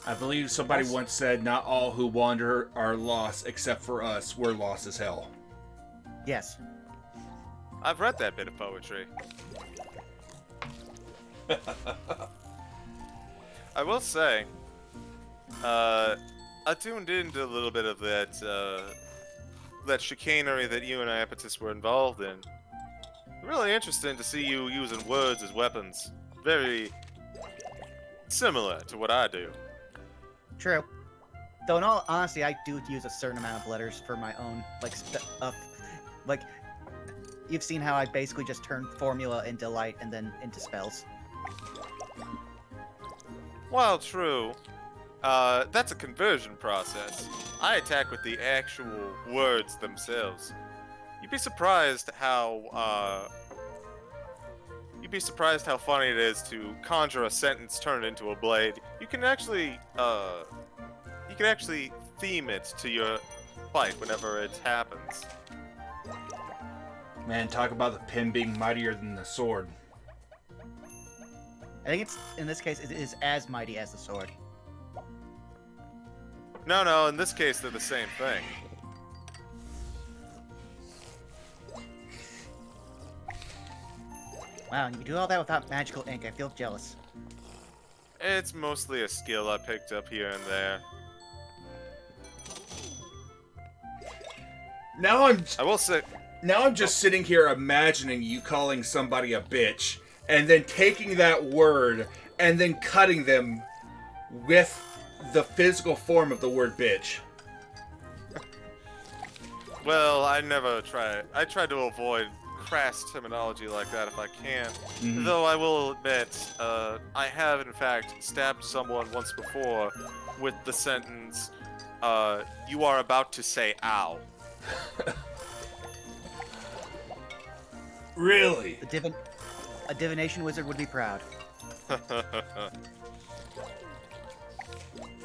I believe somebody once said, not all who wander are lost, except for us. We're lost as hell. Yes. I've read that bit of poetry. I will say, I tuned into a little bit of that chicanery that you and Iapetus were involved in. Really interesting to see you using words as weapons. Very similar to what I do. True. Though in all honesty, I do use a certain amount of letters for my own, like, you've seen how I basically just turn formula into light and then into spells. While true, that's a conversion process. I attack with the actual words themselves. You'd be surprised how funny it is to conjure a sentence turned into a blade. You can actually theme it to your fight whenever it happens. Man, talk about the pen being mightier than the sword. I think it's, in this case, it is as mighty as the sword. No, in this case, they're the same thing. Wow, you do all that without magical ink. I feel jealous. It's mostly a skill I picked up here and there. Now I will say... I'm just sitting here imagining you calling somebody a bitch, and then taking that word and then cutting them with the physical form of the word bitch. Well, I never try. I try to avoid crass terminology like that if I can. Though I will admit, I have in fact stabbed someone once before with the sentence, "You are about to say ow." Really? A divination wizard would be proud.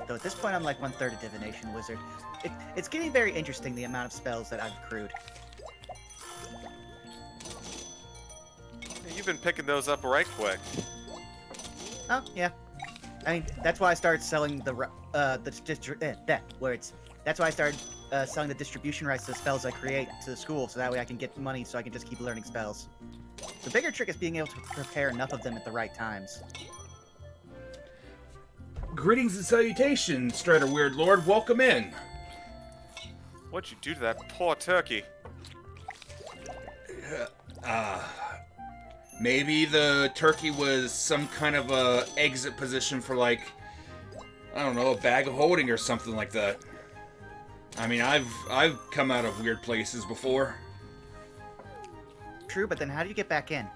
Though at this point, I'm like 1/3 a divination wizard. It's getting very interesting, the amount of spells that I've accrued. You've been picking those up right quick. Oh, yeah. I mean, that's why I started selling that's why I started selling the distribution rights to the spells I create to the school, so that way I can get money so I can just keep learning spells. The bigger trick is being able to prepare enough of them at the right times. Greetings and salutations, Strider Weird Lord. Welcome in. What'd you do to that poor turkey? Maybe the turkey was some kind of a exit position for, like, I don't know, a bag of holding or something like that. I mean, I've come out of weird places before. True, but then how do you get back in?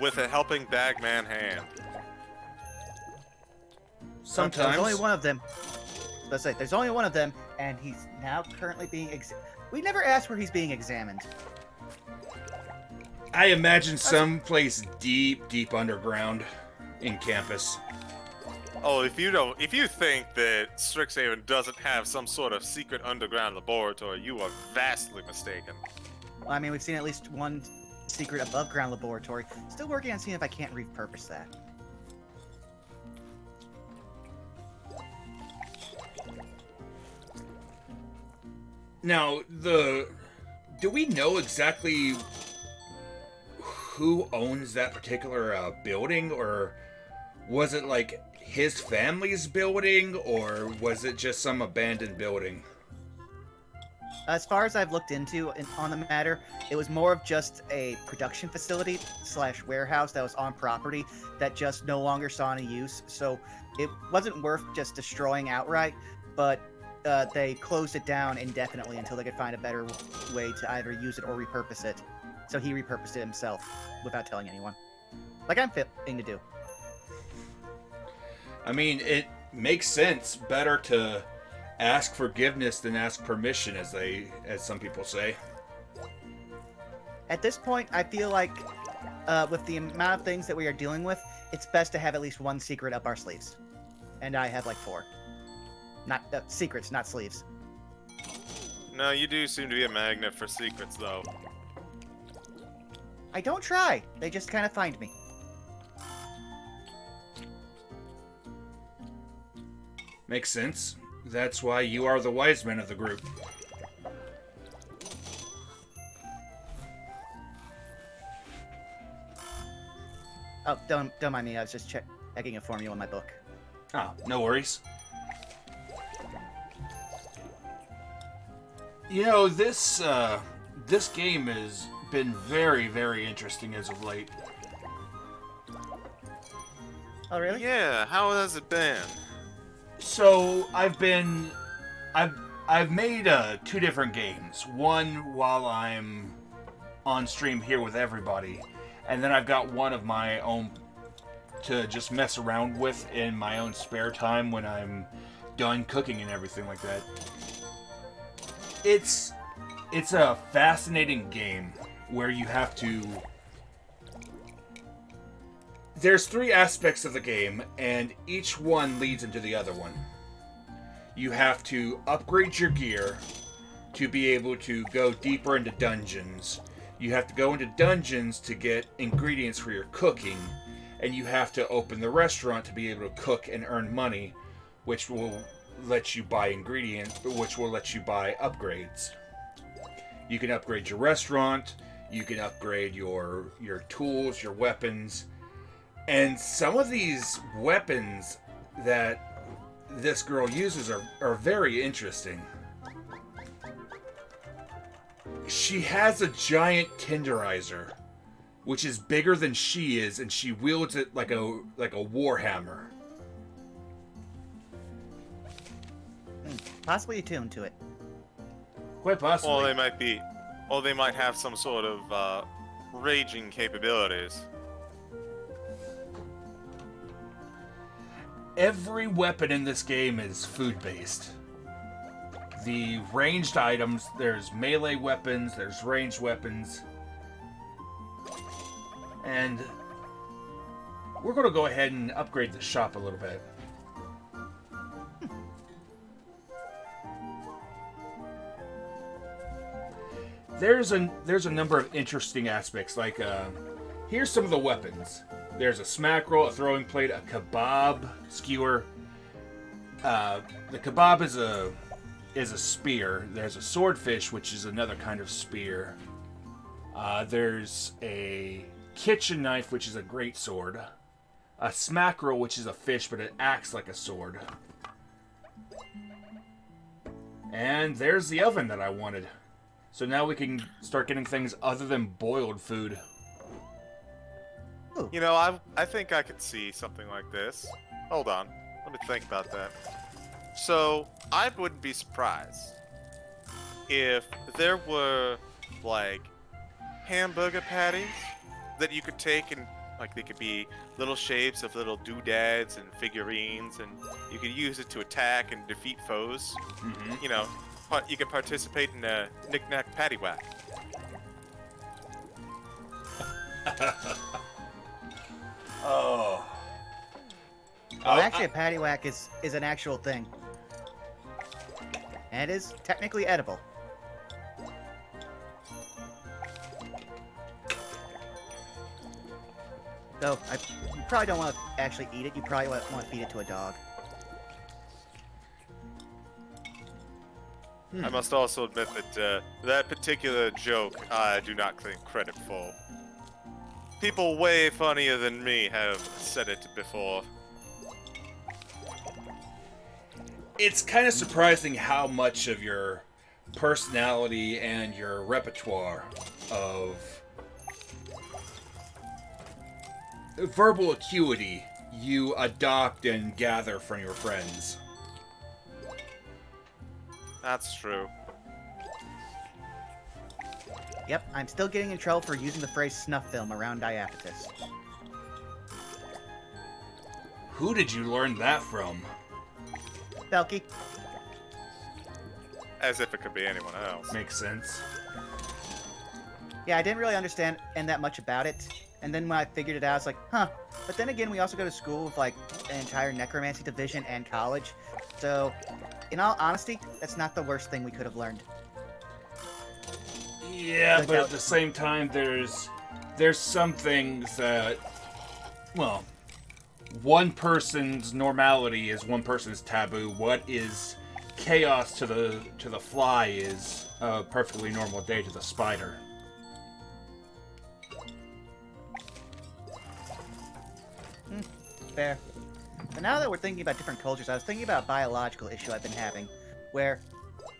With a helping bagman hand. Sometimes. There's only one of them. Let's say there's only one of them, and he's now currently being we never asked where he's being examined. I imagine someplace deep, deep underground in campus. Oh, if you think that Strixhaven doesn't have some sort of secret underground laboratory, you are vastly mistaken. Well, I mean, we've seen at least one secret above-ground laboratory. Still working on seeing if I can't repurpose that. Now, do we know exactly who owns that particular building, or was it like his family's building, or was it just some abandoned building? As far as I've looked into on the matter, it was more of just a production facility / warehouse that was on property that just no longer saw any use. So it wasn't worth just destroying outright, but they closed it down indefinitely until they could find a better way to either use it or repurpose it. So he repurposed it himself without telling anyone. Like I'm fitting to do. I mean, it makes sense. Better to ask forgiveness than ask permission, as some people say. At this point, I feel like with the amount of things that we are dealing with, it's best to have at least one secret up our sleeves. And I have like 4. Not secrets, not sleeves. No, you do seem to be a magnet for secrets, though. I don't try. They just kind of find me. Makes sense. That's why you are the wise man of the group. Oh, don't mind me. I was just checking a formula in my book. Ah, no worries. You know, this game has been very, very interesting as of late. Oh, really? Yeah, how has it been? So I've made 2 different games. One while I'm on stream here with everybody, and then I've got one of my own to just mess around with in my own spare time when I'm done cooking and everything like that. It's a fascinating game where you have to... There's 3 aspects of the game, and each one leads into the other one. You have to upgrade your gear to be able to go deeper into dungeons. You have to go into dungeons to get ingredients for your cooking, and you have to open the restaurant to be able to cook and earn money, which will let you buy ingredients, which will let you buy upgrades. You can upgrade your restaurant, You can upgrade your tools, your weapons, and some of these weapons that this girl uses are very interesting. She has a giant tenderizer, which is bigger than she is, and she wields it like a war hammer. Possibly attuned to it. Quite possibly. Or they might have some sort of raging capabilities. Every weapon in this game is food-based. The ranged items, there's melee weapons, there's ranged weapons. And we're going to go ahead and upgrade the shop a little bit. There's a number of interesting aspects, like here's some of the weapons. There's a smack roll, a throwing plate, a kebab skewer. The kebab is a spear. There's a swordfish, which is another kind of spear. There's a kitchen knife, which is a great sword. A smack roll, which is a fish, but it acts like a sword. And there's the oven that I wanted. So now we can start getting things other than boiled food. You know, I think I could see something like this. Hold on. Let me think about that. So, I wouldn't be surprised if there were, like, hamburger patties that you could take and, like, they could be little shapes of little doodads and figurines, and you could use it to attack and defeat foes. Mm-hmm. You know, you could participate in a knick-knack paddywhack. Oh. Well, actually, a paddywhack is an actual thing. And it is technically edible. Though, you probably don't want to actually eat it. You probably want to feed it to a dog. I must also admit that that particular joke I do not claim credit for. People way funnier than me have said it before. It's kind of surprising how much of your personality and your repertoire of verbal acuity you adopt and gather from your friends. That's true. Yep, I'm still getting in trouble for using the phrase snuff film around diabetes. Who did you learn that from? Belky. As if it could be anyone else. Makes sense. Yeah, I didn't really understand that much about it. And then when I figured it out, I was like, huh. But then again, we also go to school with, like, an entire necromancy division and college. So, in all honesty, that's not the worst thing we could have learned. Yeah, but at the same time, there's some things that, well, one person's normality is one person's taboo. What is chaos to the fly is a perfectly normal day to the spider. Fair. But now that we're thinking about different cultures, I was thinking about a biological issue I've been having, where,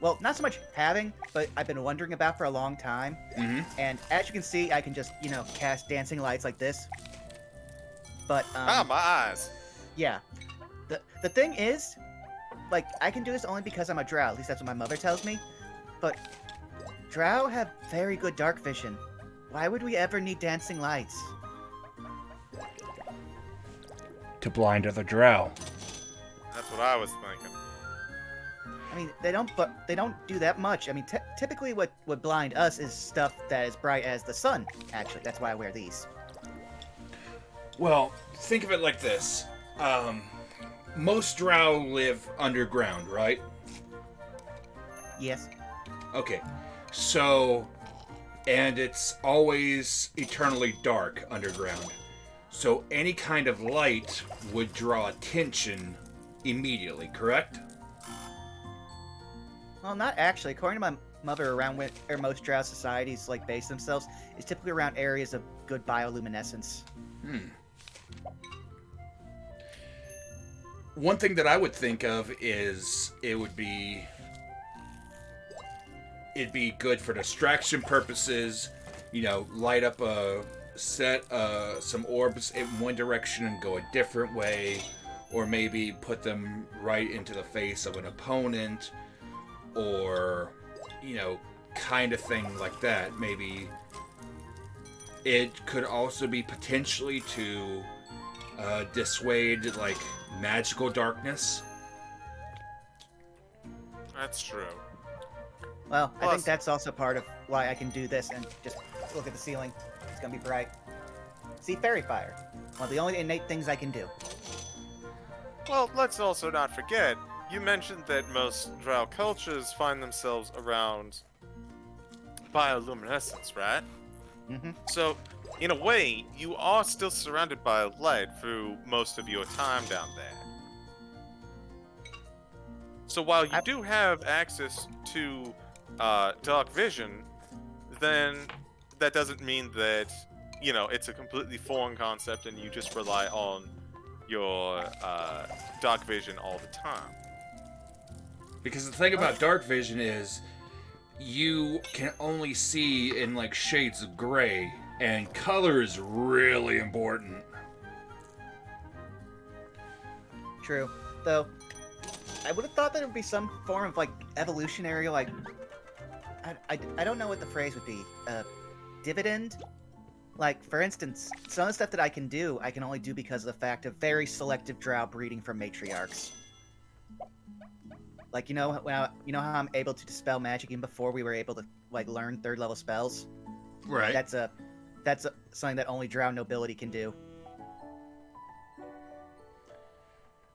well, not so much having, but I've been wondering about for a long time. Mm-hmm. And as you can see, I can just, cast dancing lights like this. But, Ah, my eyes. yeah. The thing is, like, I can do this only because I'm a drow. At least that's what my mother tells me. But drow have very good dark vision. Why would we ever need dancing lights? To blind other drow. That's what I was thinking. I mean, they don't do that much. I mean, typically what would blind us is stuff that is bright as the sun. Actually, that's why I wear these. Well, think of it like this. Most drow live underground, right? Yes. Okay. So, and it's always eternally dark underground. So any kind of light would draw attention immediately, correct? Well, not actually. According to Mother, around where most drow societies like base themselves is typically around areas of good bioluminescence. One thing that I would think of is it'd be good for distraction purposes. You know, light up some orbs in one direction and go a different way, or maybe put them right into the face of an opponent, or, you know, kind of thing like that. Maybe it could also be potentially to dissuade, like, magical darkness. That's true. Well, I Plus- think that's also part of why I can do this and just look at the ceiling. It's gonna be bright. See, fairy fire. One of the only innate things I can do. Well, let's also not forget, you mentioned that most drow cultures find themselves around bioluminescence, right? Mm-hmm. So, in a way, you are still surrounded by light through most of your time down there. So while you do have access to dark vision, then that doesn't mean that, you know, it's a completely foreign concept and you just rely on your dark vision all the time. Because the thing about dark vision is you can only see in, like, shades of gray, and color is really important. True. Though, I would have thought that there would be some form of, like, evolutionary, like... I don't know what the phrase would be. Dividend? Like, for instance, some of the stuff that I can do, I can only do because of the fact of very selective drow breeding from matriarchs. Like, you know how I'm able to dispel magic even before we were able to, like, learn 3rd level spells? Right. That's something that only drow nobility can do.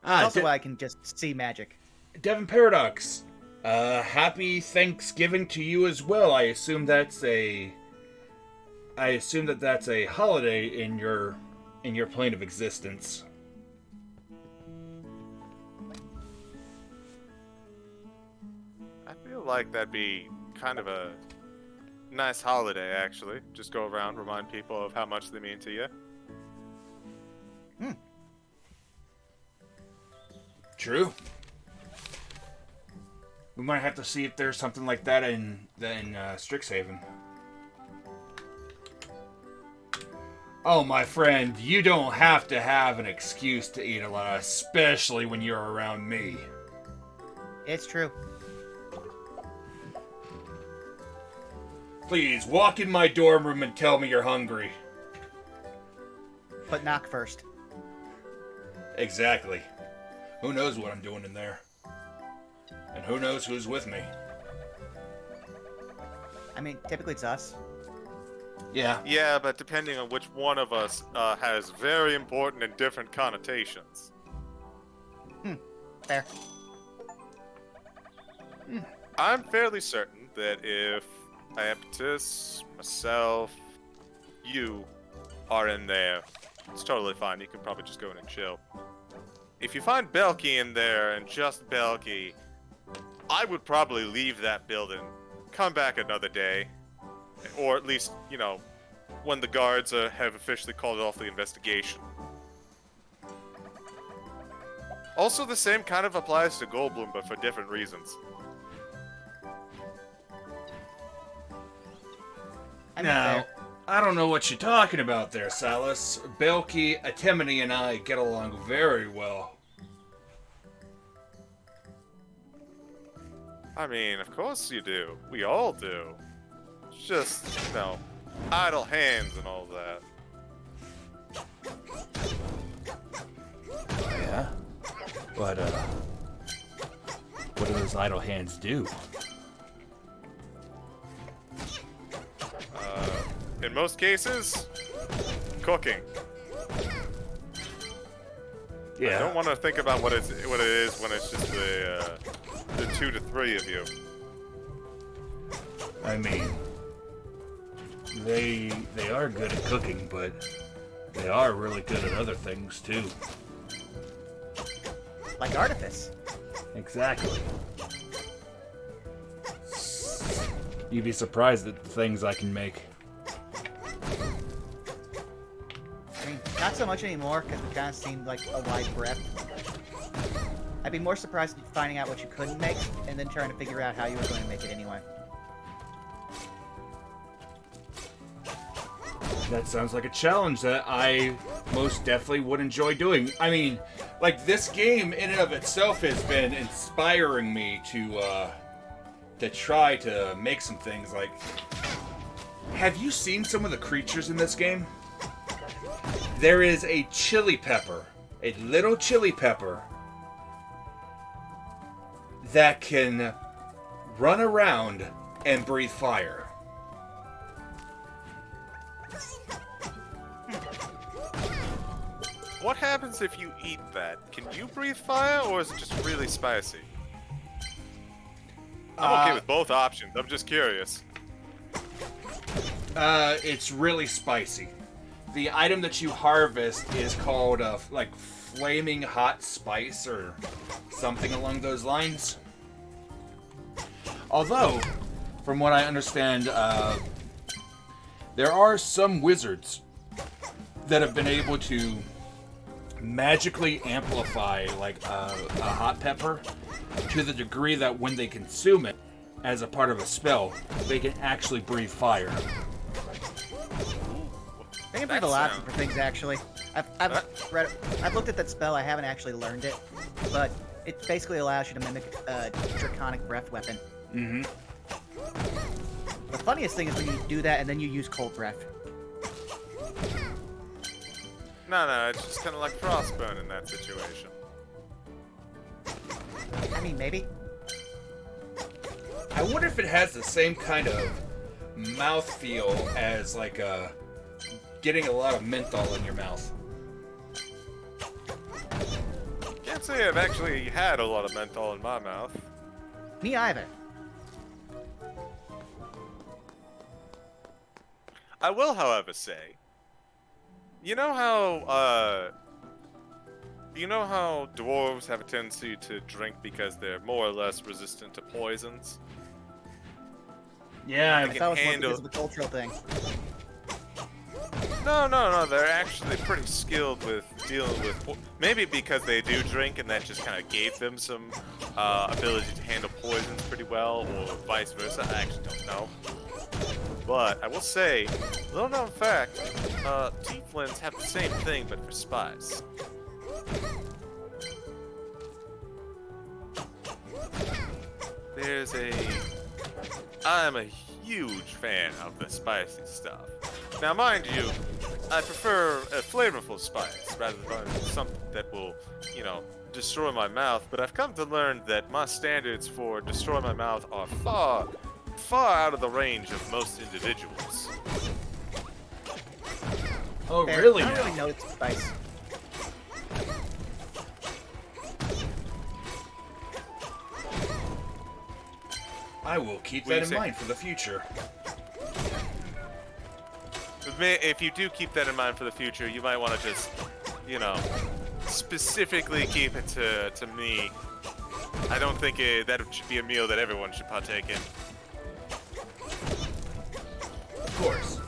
It's also why I can just see magic. Devon Paradox, happy Thanksgiving to you as well. I assume that's a holiday in your plane of existence. I feel like that'd be kind of a nice holiday, actually. Just go around, remind people of how much they mean to you. True. We might have to see if there's something like that in Strixhaven. Oh, my friend, you don't have to have an excuse to eat a lot, especially when you're around me. It's true. Please, walk in my dorm room and tell me you're hungry. But knock first. Exactly. Who knows what I'm doing in there? And who knows who's with me? I mean, typically it's us. Yeah. Yeah, but depending on which one of us has very important and different connotations. Fair. I'm fairly certain that if Aeptus, myself, you are in there, it's totally fine. You can probably just go in and chill. If you find Belky in there and just Belky, I would probably leave that building, come back another day, or at least, you know, when the guards have officially called off the investigation. Also, the same kind of applies to Goldblum, but for different reasons. I mean, Now, fair. I don't know what you're talking about there, Salus. Belky, Atemone, and I get along very well. I mean, of course you do. We all do. It's just, you know, idle hands and all that. Yeah? But, what do those idle hands do? In most cases, cooking. I don't want to think about what it is when it's just the 2 to 3 of you. I mean, they are good at cooking, but they are really good at other things too. Like artifice. Exactly. You'd be surprised at the things I can make. I mean, not so much anymore, because we kind of seemed like a wide breadth. I'd be more surprised finding out what you couldn't make, and then trying to figure out how you were going to make it anyway. That sounds like a challenge that I most definitely would enjoy doing. I mean, like, this game in and of itself has been inspiring me to try to make some things. Like, have you seen some of the creatures in this game? There is a chili pepper, a little chili pepper, that can run around and breathe fire. What happens if you eat that? Can you breathe fire, or is it just really spicy? I'm okay with both options. I'm just curious. It's really spicy. The item that you harvest is called, like, flaming hot spice or something along those lines. Although, from what I understand, there are some wizards that have been able to magically amplify, like, a hot pepper to the degree that when they consume it as a part of a spell, they can actually breathe fire. They can breathe a lot for things, actually. I've looked at that spell. I haven't actually learned it, but it basically allows you to mimic a draconic breath weapon. Mm-hmm. The funniest thing is when you do that and then you use cold breath. No, it's just kind of like frostburn in that situation. I mean, maybe. I wonder if it has the same kind of mouthfeel as, like, getting a lot of menthol in your mouth. Can't say I've actually had a lot of menthol in my mouth. Me either. I will, however, say, you know how dwarves have a tendency to drink because they're more or less resistant to poisons? Yeah, I thought it was more because of the cultural thing. No, they're actually pretty skilled with dealing with... Maybe because they do drink and that just kind of gave them some ability to handle poisons pretty well, or vice versa. I actually don't know. But I will say, little known fact, tieflings have the same thing, but for spice. I'm a huge fan of the spicy stuff. Now, mind you, I prefer a flavorful spice rather than something that will, destroy my mouth. But I've come to learn that my standards for destroy my mouth are far out of the range of most individuals. Oh, Fair. really? I don't now? really know it's spice. I will keep What do that you in say? mind for the future. If you do keep that in mind for the future, you might want to just, specifically keep it to me. I don't think that should be a meal that everyone should partake in. Of course.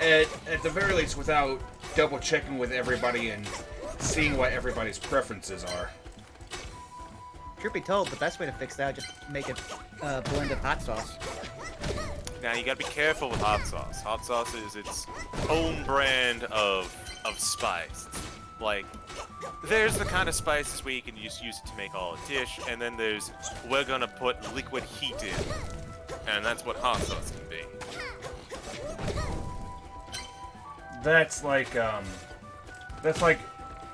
At the very least, without double checking with everybody and seeing what everybody's preferences are. Truth be told, the best way to fix that is just make it blended hot sauce. Now you gotta be careful with hot sauce. Hot sauce is its own brand of spice. Like, there's the kind of spices where you can just use it to make all a dish, and then there's we're gonna put liquid heat in, and that's what hot sauce can be. That's like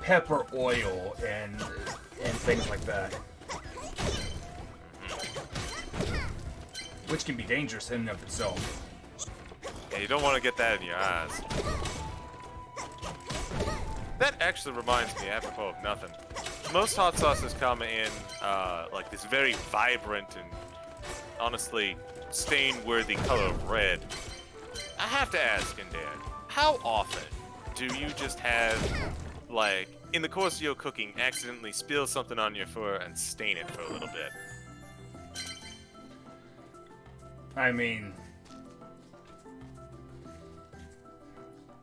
pepper oil and things like that. Which can be dangerous in and of itself. Yeah, you don't want to get that in your eyes. That actually reminds me, apropos of nothing. Most hot sauces come in like this very vibrant and honestly stain-worthy color of red. I have to ask, Endair, how often do you just have, like, in the course of your cooking, accidentally spill something on your fur and stain it for a little bit? I mean,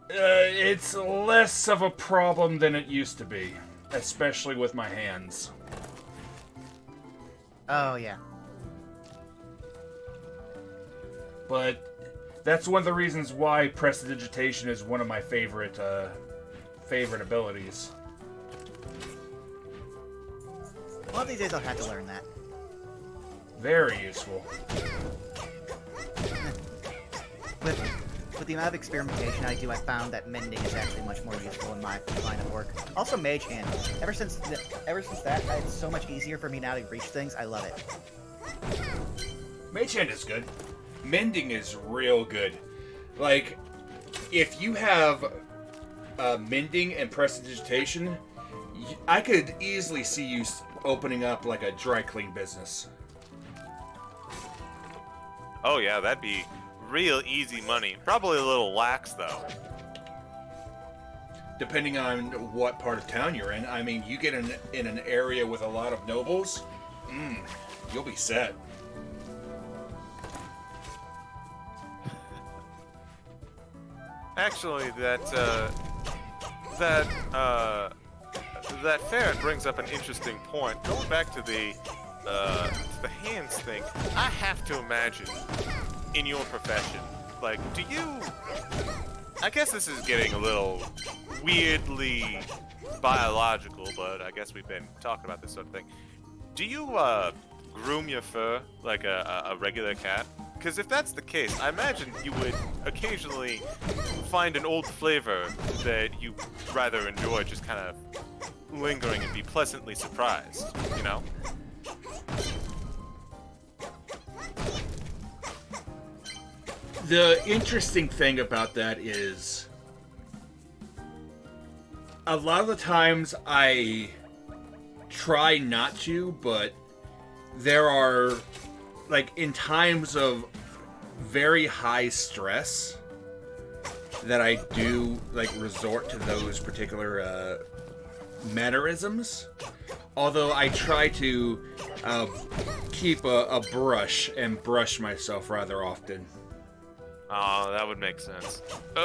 it's less of a problem than it used to be, especially with my hands. Oh, yeah. But that's one of the reasons why prestidigitation is one of my favorite abilities. One of these days I'll have to learn that. Very useful. With the amount of experimentation I do, I found that mending is actually much more useful in my line of work. Also, Mage Hand. Ever since that, it's so much easier for me now to reach things. I love it. Mage Hand is good. Mending is real good. Like, if you have mending and prestidigitation, I could easily see you opening up like a dry clean business. Oh yeah, that'd be real easy money. Probably a little lax though. Depending on what part of town you're in. I mean, you get in an area with a lot of nobles, you'll be set. Actually, that ferret brings up an interesting point. Going back to the hands thing, I have to imagine in your profession, like, do you? I guess this is getting a little weirdly biological, but I guess we've been talking about this sort of thing. Do you groom your fur like a regular cat? Because if that's the case, I imagine you would occasionally find an old flavor that you rather enjoy just kind of lingering and be pleasantly surprised, you know? The interesting thing about that is a lot of the times I try not to, but there are, like, in times of very high stress that I do, like, resort to those particular mannerisms. Although I try to keep a brush and brush myself rather often. Oh, that would make sense.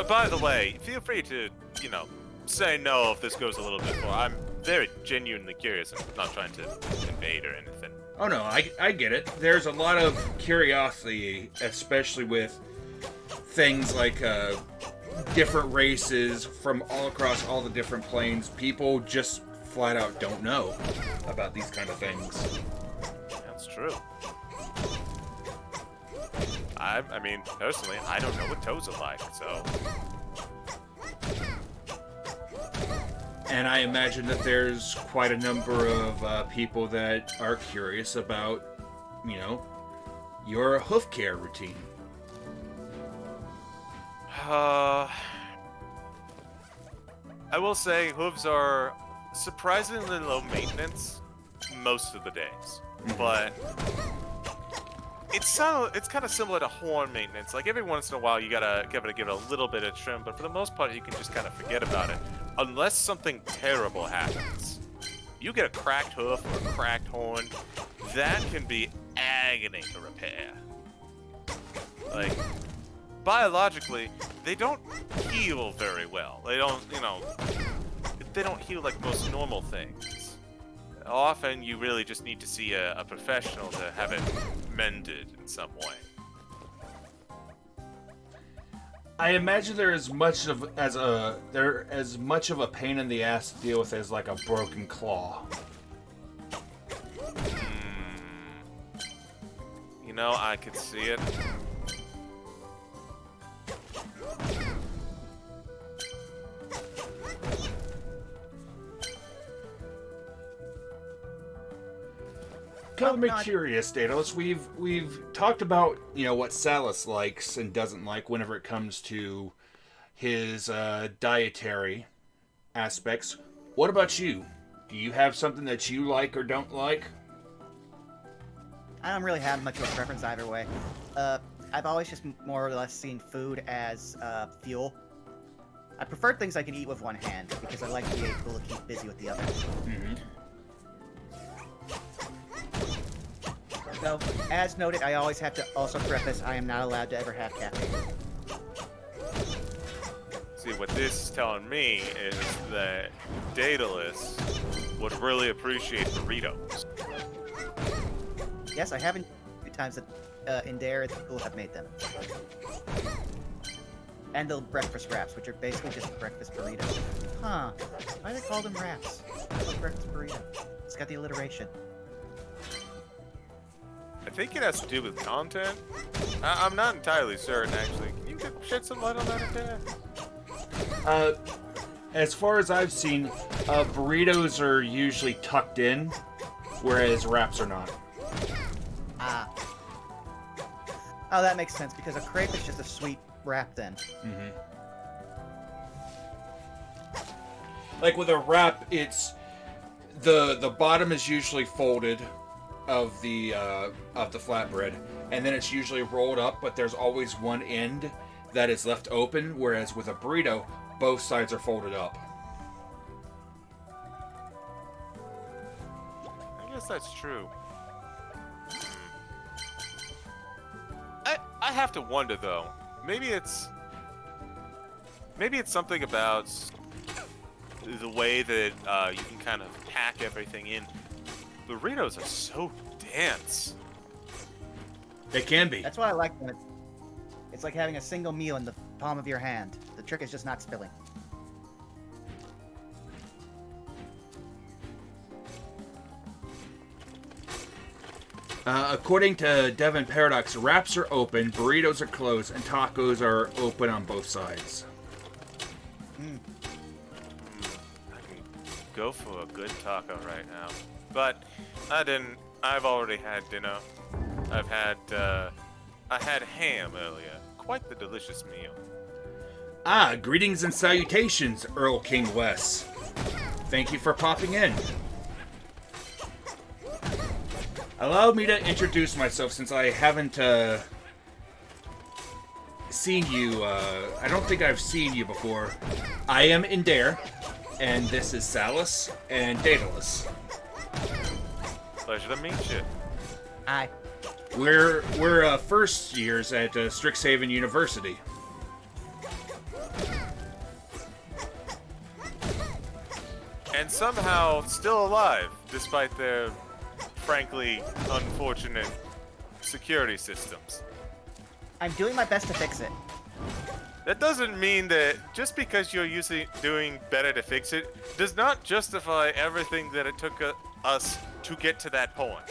By the way, feel free to, you know, say no if this goes a little bit more. I'm very genuinely curious. I'm not trying to invade or anything. Oh no, I get it. There's a lot of curiosity, especially with things like different races from all across all the different planes. People just flat out don't know about these kind of things. That's true. I mean, personally, I don't know what toes are like, so... And I imagine that there's quite a number of people that are curious about, you know, your hoof care routine. I will say hooves are surprisingly low maintenance most of the days, but it's kind of similar to horn maintenance. Like every once in a while, you gotta give it a little bit of trim, but for the most part, you can just kind of forget about it, unless something terrible happens. You get a cracked hoof or a cracked horn, that can be agony to repair. Like, biologically, they don't heal very well. They don't, you know, they don't heal like most normal things. Often, you really just need to see a professional to have it mended in some way. I imagine there is much of as much of a pain in the ass to deal with as like a broken claw. You know, I could see it. Kind of me curious, Daedalus. We've talked about, you know, what Salus likes and doesn't like whenever it comes to his dietary aspects. What about you? Do you have something that you like or don't like? I don't really have much of a preference either way. I've always just more or less seen food as fuel. I prefer things I can eat with one hand because I like to be able to keep busy with the other. Mm-hmm. So, as noted, I always have to also preface, I am not allowed to ever have caffeine. See, what this is telling me is that Daedalus would really appreciate burritos. Yes, I haven't a few times that Endair and people have made them. And the breakfast wraps, which are basically just breakfast burritos. Huh. Why do they call them wraps? It's a breakfast burrito. It's got the alliteration. I think it has to do with content. I'm not entirely certain, actually. Can you shed some light on that, Endair? As far as I've seen, burritos are usually tucked in, whereas wraps are not. Ah. Oh, that makes sense, because a crepe is just a sweet wrap then. Mm-hmm. Like with a wrap, it's the bottom is usually folded of the flatbread, and then it's usually rolled up, but there's always one end that is left open, whereas with a burrito, both sides are folded up. I guess that's true. I have to wonder though. Maybe it's something about the way that you can kind of pack everything in. Burritos are so dense. They can be. That's why I like them. It's like having a single meal in the palm of your hand. The trick is just not spilling. According to Devin Paradox, wraps are open, burritos are closed, and tacos are open on both sides. I can go for a good taco right now, but I didn't. I've already had dinner. I had ham earlier. Quite the delicious meal. Ah, greetings and salutations, Earl King Wes. Thank you for popping in. Allow me to introduce myself since I haven't seen you. I don't think I've seen you before. I am Endair, and this is Salus and Daedalus. Pleasure to meet you. Aye. We're first years at Strixhaven University. And somehow still alive, despite their frankly unfortunate security systems. I'm doing my best to fix it. That doesn't mean that just because you're doing better to fix it does not justify everything that it took us to get to that point.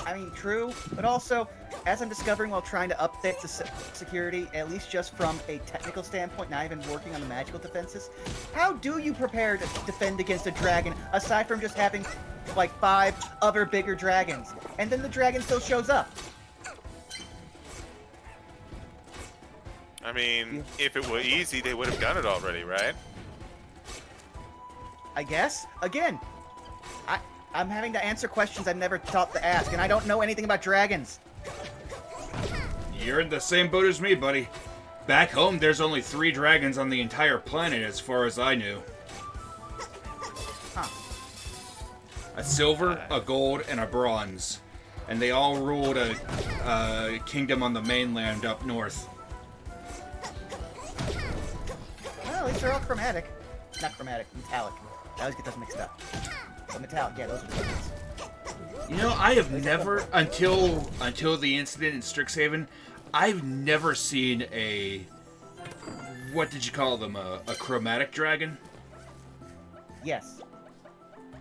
I mean, true, but also, as I'm discovering while trying to update the security, at least just from a technical standpoint, not even working on the magical defenses, how do you prepare to defend against a dragon, aside from just having, like, 5 other bigger dragons? And then the dragon still shows up. I mean, if it were easy, they would have done it already, right? I guess. Again, I'm having to answer questions I've never thought to ask, and I don't know anything about dragons. You're in the same boat as me, buddy. Back home, there's only 3 dragons on the entire planet, as far as I knew. Huh. A silver, a gold, and a bronze. And they all ruled a kingdom on the mainland up north. Well, at least they're all chromatic. Not chromatic, metallic. I always get those mixed up. But metallic, yeah, those are the ones. You know, I have never, until the incident in Strixhaven, I've never seen a, what did you call them, a chromatic dragon? Yes.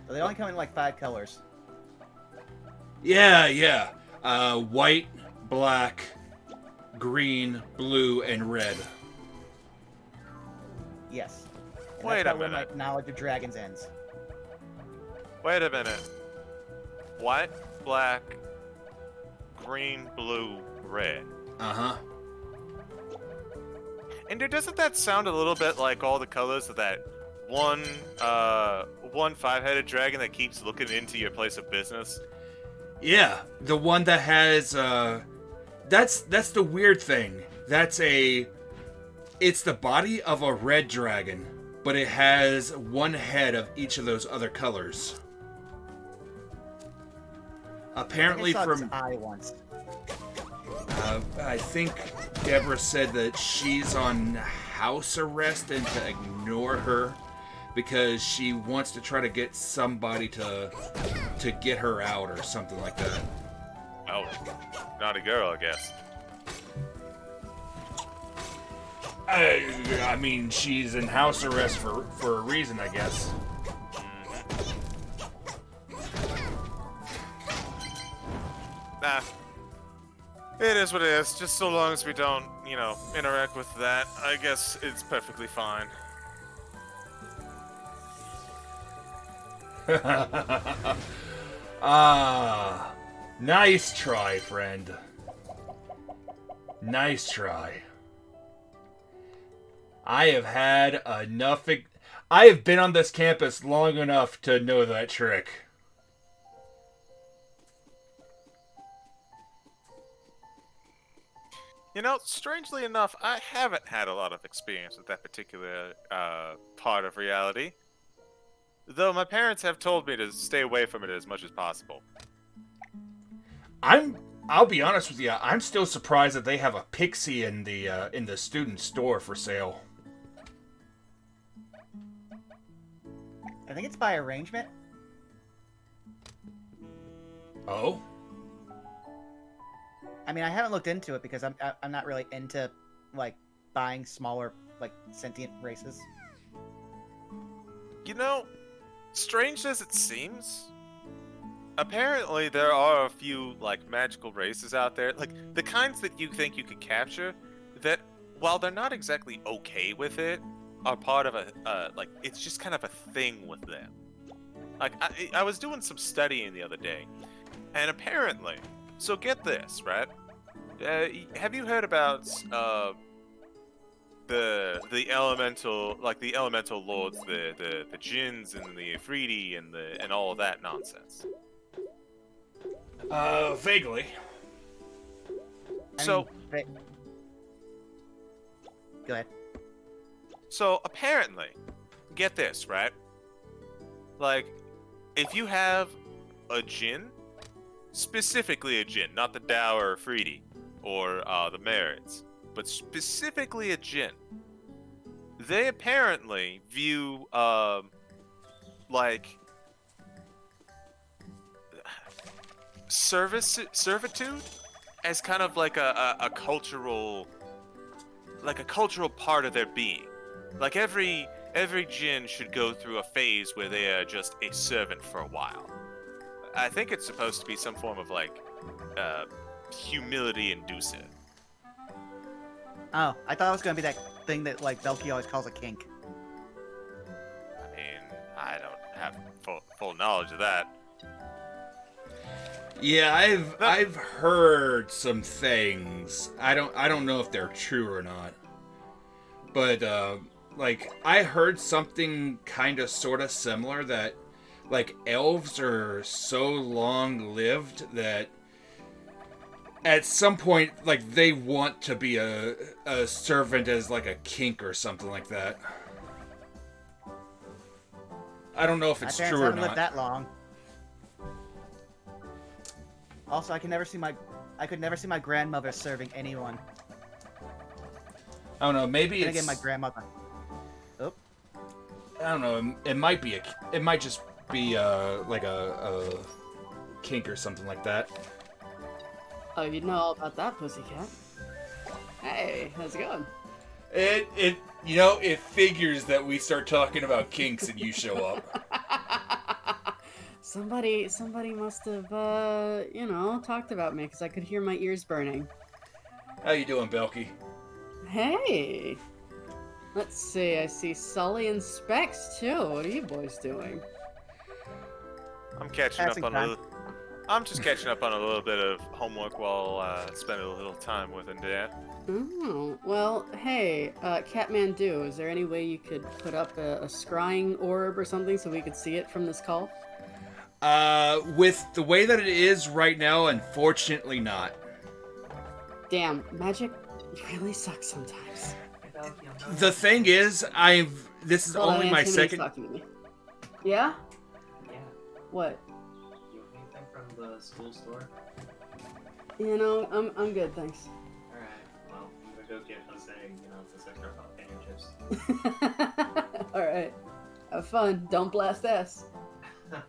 So they only come in like 5 colors. Yeah. White, black, green, blue, and red. Yes. And Wait that's a about where minute. my knowledge of dragons ends. Wait a minute. White, black, green, blue, red. Uh-huh. And doesn't that sound a little bit like all the colors of that one 5-headed dragon that keeps looking into your place of business? Yeah, the one that has, that's the weird thing. It's the body of a red dragon, but it has one head of each of those other colors. Apparently I saw from... its eye once. I think Deborah said that she's on house arrest and to ignore her because she wants to try to get somebody to get her out or something like that. Oh, naughty girl, I guess. I mean, she's in house arrest for a reason, I guess. Nah. It is what it is. Just so long as we don't, you know, interact with that, I guess it's perfectly fine. Ah, nice try, friend. Nice try. I have had enough... I have been on this campus long enough to know that trick. You know, strangely enough, I haven't had a lot of experience with that particular part of reality. Though my parents have told me to stay away from it as much as possible. I'll be honest with you, I'm still surprised that they have a pixie in the student store for sale. I think it's by arrangement. Oh? I mean, I haven't looked into it because I'm not really into like buying smaller like sentient races. You know, strange as it seems, apparently there are a few like magical races out there, like the kinds that you think you could capture, that while they're not exactly okay with it, are part of a like it's just kind of a thing with them. Like I was doing some studying the other day, and apparently, so get this, right? Have you heard about the elemental, like the elemental lords, the jinns and the Ifriti and all of that nonsense? Vaguely. So go ahead. So apparently, get this, right? Like, if you have a jinn, specifically a jinn, not the Dao or Ifriti or the Merits, but specifically a jinn, they apparently view like servitude as kind of like a cultural, like a cultural part of their being. Like every jinn should go through a phase where they are just a servant for a while. I think it's supposed to be some form of like humility inducer. Oh, I thought it was gonna be that thing that like Belky always calls a kink. I mean, I don't have full knowledge of that. Yeah, I've heard some things. I don't know if they're true or not. But like I heard something kind of sort of similar, that like elves are so long-lived that at some point like they want to be a servant as like a kink or something like that. I don't know if it's true or haven't not. lived that long. Also, I could never see my grandmother serving anyone. I don't know, maybe Then it's... again, my grandmother. Oh. I don't know, it might be it might just be like a kink or something like that. Oh, you know all about that, pussycat. Hey, how's it going? It you know, it figures that we start talking about kinks and you show up. Somebody must have, you know, talked about me because I could hear my ears burning. How you doing, Belky? Hey! Let's see, I see Sully and Specs too. What are you boys doing? I'm catching Passing up on time. I'm just catching up on a little bit of homework while spending a little time with Endair. Oh, well, hey, Catmandu, is there any way you could put up a scrying orb or something so we could see it from this call? With the way that it is right now, unfortunately not. Damn, magic really sucks sometimes. The thing is, this is Hold on, only my Anthony's second... talking to me. Yeah? Yeah. What? You anything from the school store? You know, I'm good, thanks. Alright, well, I'm gonna go get Jose, those extra jalapeno chips. Alright. Have fun. Don't blast ass. Yeah.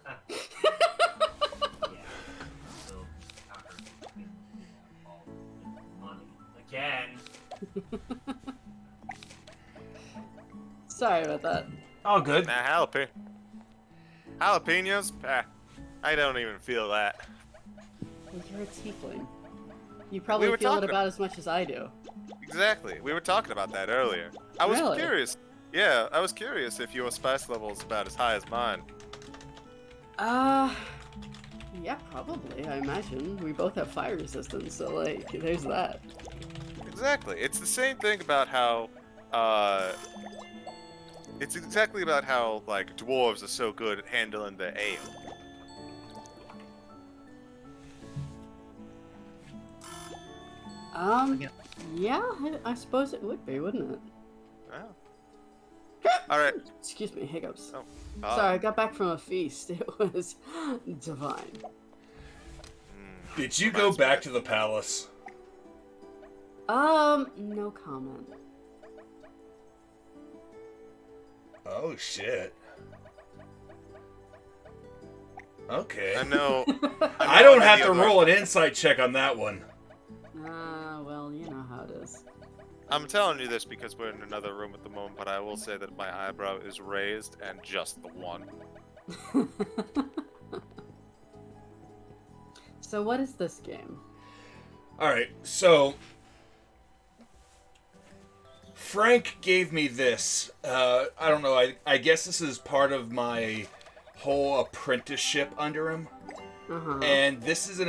So, after all the money again. Sorry about that. All good. Nah, jalapenos? I don't even feel that. Well, you're a tiefling. You probably were feel it talking about as much as I do. Exactly. We were talking about that earlier. I was Really? curious. Yeah, I was curious if your spice level is about as high as mine. Yeah, probably, I imagine. We both have fire resistance, so, like, there's that. Exactly. It's the same thing about how, it's exactly about how, like, dwarves are so good at handling the ale. Yeah, I suppose it would be, wouldn't it? Oh. Alright. Excuse me, hiccups. Oh. Sorry, I got back from a feast. It was divine. Did you go back to the palace? No comment. Oh shit. Okay. I know. I don't have to roll an insight check on that one. Well, you know how it is. I'm telling you this because we're in another room at the moment, but I will say that my eyebrow is raised and just the one. So what is this game? Alright, so Frank gave me this. I don't know, I guess this is part of my whole apprenticeship under him. And this is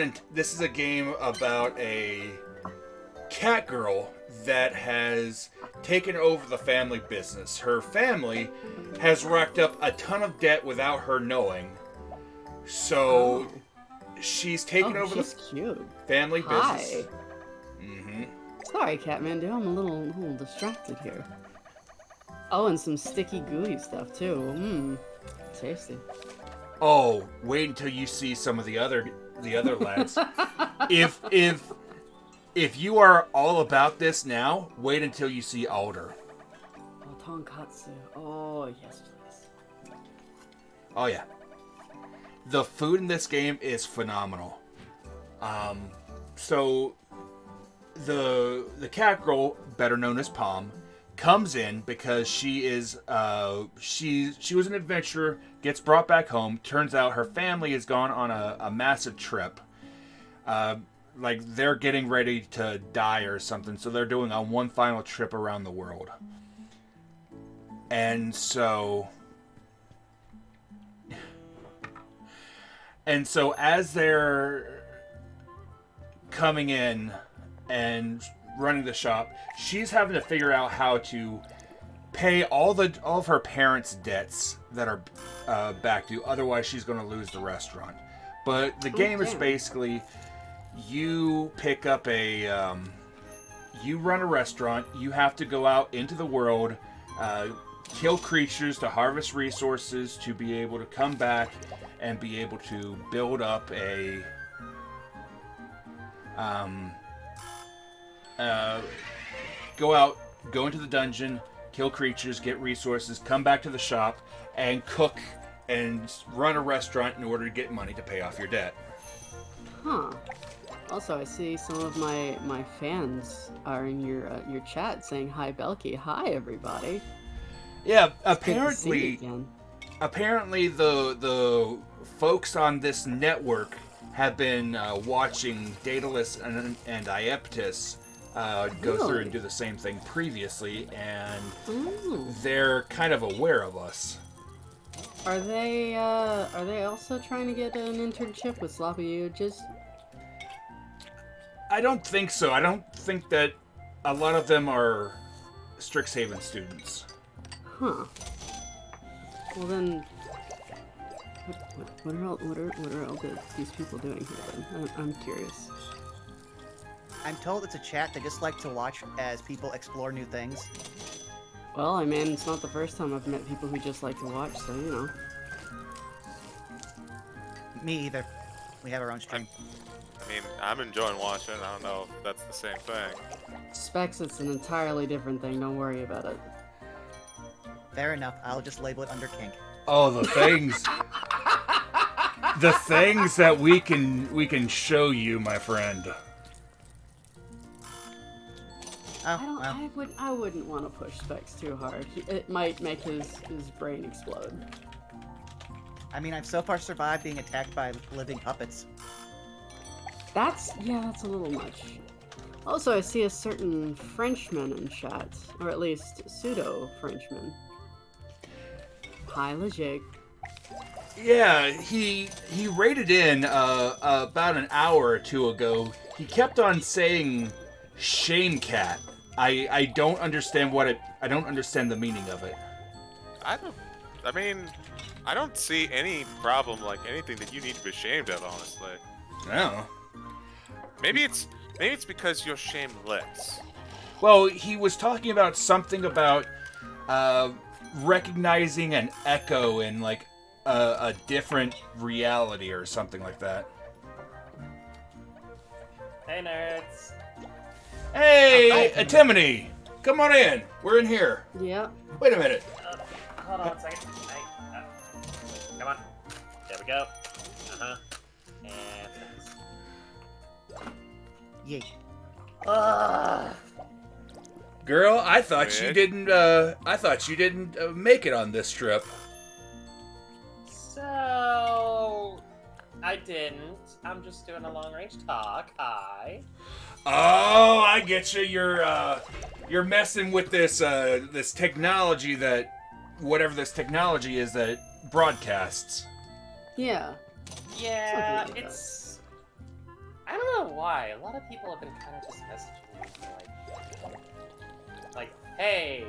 a game about a cat girl that has taken over the family business. Her family has racked up a ton of debt without her knowing. So she's taken over she's the cute. family Hi. business. Mm-hmm. Sorry, Catmandu, I'm a little distracted here. Oh, and some sticky gooey stuff too. Mmm, tasty. Oh, wait until you see some of the other lads. If you are all about this now, wait until you see Alder. Oh, tonkatsu. Oh, yes, please. Oh yeah. The food in this game is phenomenal. So the cat girl, better known as Palm, comes in because she is she was an adventurer, gets brought back home. Turns out her family has gone on a massive trip. Like they're getting ready to die or something, so they're doing one final trip around the world. And so as they're coming in and running the shop, she's having to figure out how to pay all of her parents' debts that are back due. Otherwise, she's going to lose the restaurant. But the game is basically you pick up you run a restaurant. You have to go out into the world, kill creatures to harvest resources to be able to come back and be able to build up go into the dungeon, kill creatures, get resources, come back to the shop, and cook and run a restaurant in order to get money to pay off your debt. Huh. Also, I see some of my fans are in your chat saying hi, Belky. Hi, everybody. Yeah, It's good to see you apparently again. the folks on this network have been watching Daedalus and Ieptis go through and do the same thing previously, and they're kind of aware of us. Are they also trying to get an internship with Sloppy Uges? I don't think so. I don't think that a lot of them are Strixhaven students. Huh. Well then, what are all these people doing here then? I'm curious. I'm told it's a chat they just like to watch as people explore new things. Well, I mean, it's not the first time I've met people who just like to watch, so you know. Me either. We have our own stream. I mean, I'm enjoying watching. I don't know if that's the same thing. Specs, it's an entirely different thing. Don't worry about it. Fair enough. I'll just label it under kink. Oh, the things. The things that we can show you, my friend. Oh, well. I wouldn't want to push Specs too hard. It might make his brain explode. I mean, I've so far survived being attacked by living puppets. That's a little much. Also, I see a certain Frenchman in chat, or at least pseudo-Frenchman. Hi, Jake. Yeah, he raided in about an hour or two ago. He kept on saying "shame cat." I don't understand I don't understand the meaning of it. I don't see any problem, like anything that you need to be ashamed of, honestly. No. Maybe it's because you're shameless. Well, he was talking about something about recognizing an echo in like a different reality or something like that. Hey, nerds. Hey, Atimony, come on in. We're in here. Yeah. Wait a minute. Hold on a second. Hey, come on. There we go. And Yay. Girl, I thought you Weird. didn't. I thought you didn't make it on this trip. so I didn't. I'm just doing a long range talk. Hi. Oh, I get you. You're messing with this this technology that whatever this technology is that broadcasts. Yeah. Yeah, Something like it's. I don't know why. A lot of people have been kind of just messaging me like, hey.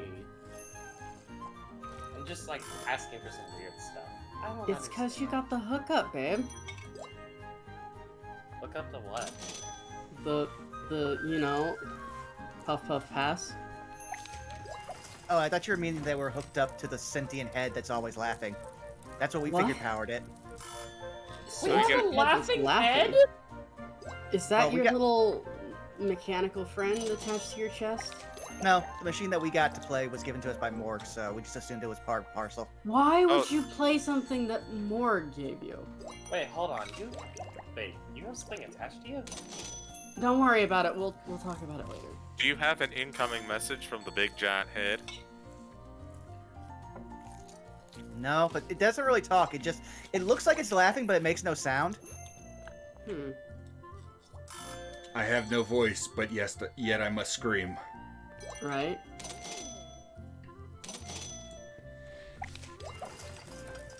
I'm just like asking for some weird stuff. I don't It's because you got the hookup, babe. Look up the what? The Puff Puff Pass. Oh, I thought you were meaning they were hooked up to the sentient head that's always laughing. That's what we What? figured powered it. So We you have get a laughing head? Is that Oh, we your got- little mechanical friend attached to your chest? No, the machine that we got to play was given to us by Morg, so we just assumed it was part parcel. Why would Oh. you play something that Morg gave you? Wait, hold on. You have something attached to you? Don't worry about it. We'll talk about it later. Do you have an incoming message from the big giant head? No, but it doesn't really talk. It looks like it's laughing, but it makes no sound. Hmm. I have no voice, but yet I must scream. Right?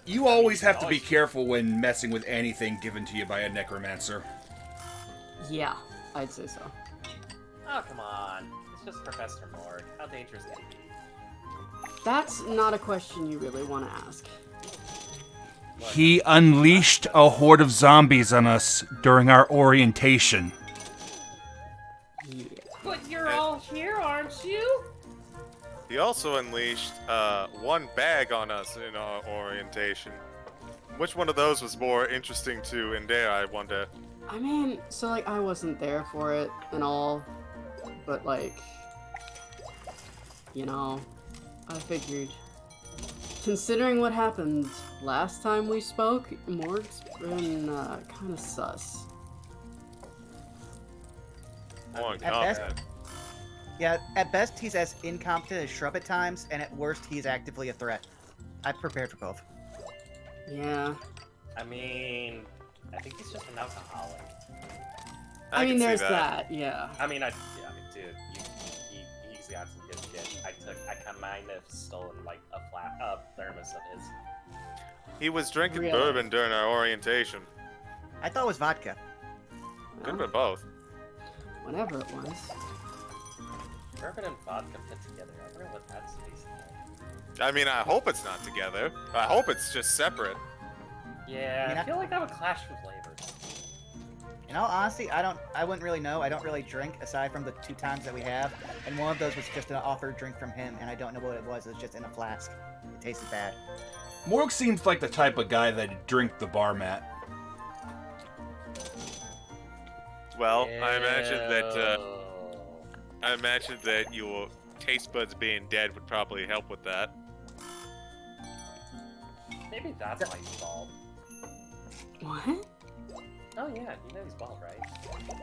You always have to be careful when messing with anything given to you by a necromancer. Yeah, I'd say so. Oh, come on. It's just Professor Morg. How dangerous can he be? That's not a question you really want to ask. He unleashed a horde of zombies on us during our orientation. Yeah. But you're all here, aren't you? He also unleashed one bag on us in our orientation. Which one of those was more interesting to Endair, I wonder? I mean, so like I wasn't there for it and all, but like, I figured, considering what happened last time we spoke, Morg's been kind of sus. Oh, At God. best- Yeah, at best he's as incompetent as Shrub at times, and at worst he's actively a threat. I've prepared for both. Yeah. I mean, I think he's just an alcoholic. I can mean, see there's that. Yeah. I mean, dude, he's got some good shit. I might have stolen like a thermos of his. He was drinking Really? bourbon during our orientation. I thought it was vodka. Could have Well, been both. whatever it was. Bourbon and vodka put together. I wonder what that's tasting like. I mean, I hope it's not together. I hope it's just separate. Yeah, I mean, I feel like that would clash with flavors. In all honesty, I wouldn't really know. I don't really drink aside from the 2 times that we have, and one of those was just an offered drink from him, and I don't know what it was. It was just in a flask. It tasted bad. Morg seems like the type of guy that'd drink the bar mat. Well, I imagine that your taste buds being dead would probably help with that. Maybe that's why he's bald. What? Oh yeah, you know he's bald, right?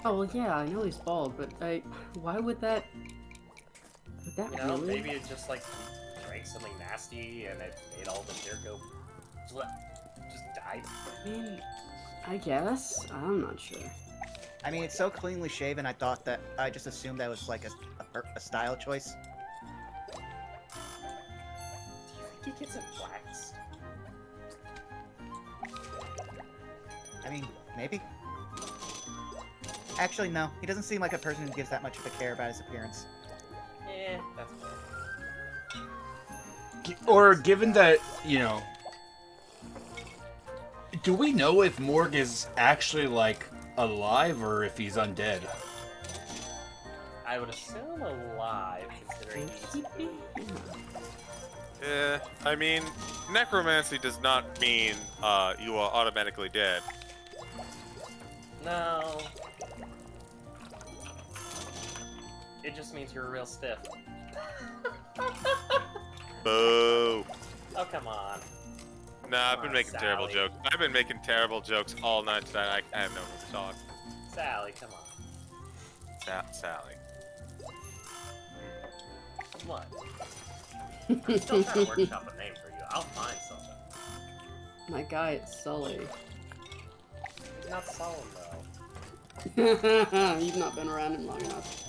Oh well, yeah, I know he's bald, but why would that? Would that You know, really? maybe it's just like he drank something nasty and it made all the hair go just died. I mean, I guess. I'm not sure. I mean, it's so cleanly shaven. I just assumed that was like a style choice. Do you think he gets it waxed? I mean, maybe. Actually, no. He doesn't seem like a person who gives that much of a care about his appearance. That's fair. Or given that, you know, do we know if Morg is actually like alive or if he's undead? I would assume alive, considering he's Yeah, I mean, necromancy does not mean you are automatically dead. No. It just means you're real stiff. Boo. Oh, come on. Nah, I've Come been on, making terrible Sally. jokes. I've been making terrible jokes all night tonight. I have no room to talk. Sally, come on. Sally. What? I'm still trying to workshop a name for you. I'll find something. My guy, it's Sully. He's not solemn, though. You've not been around him long enough.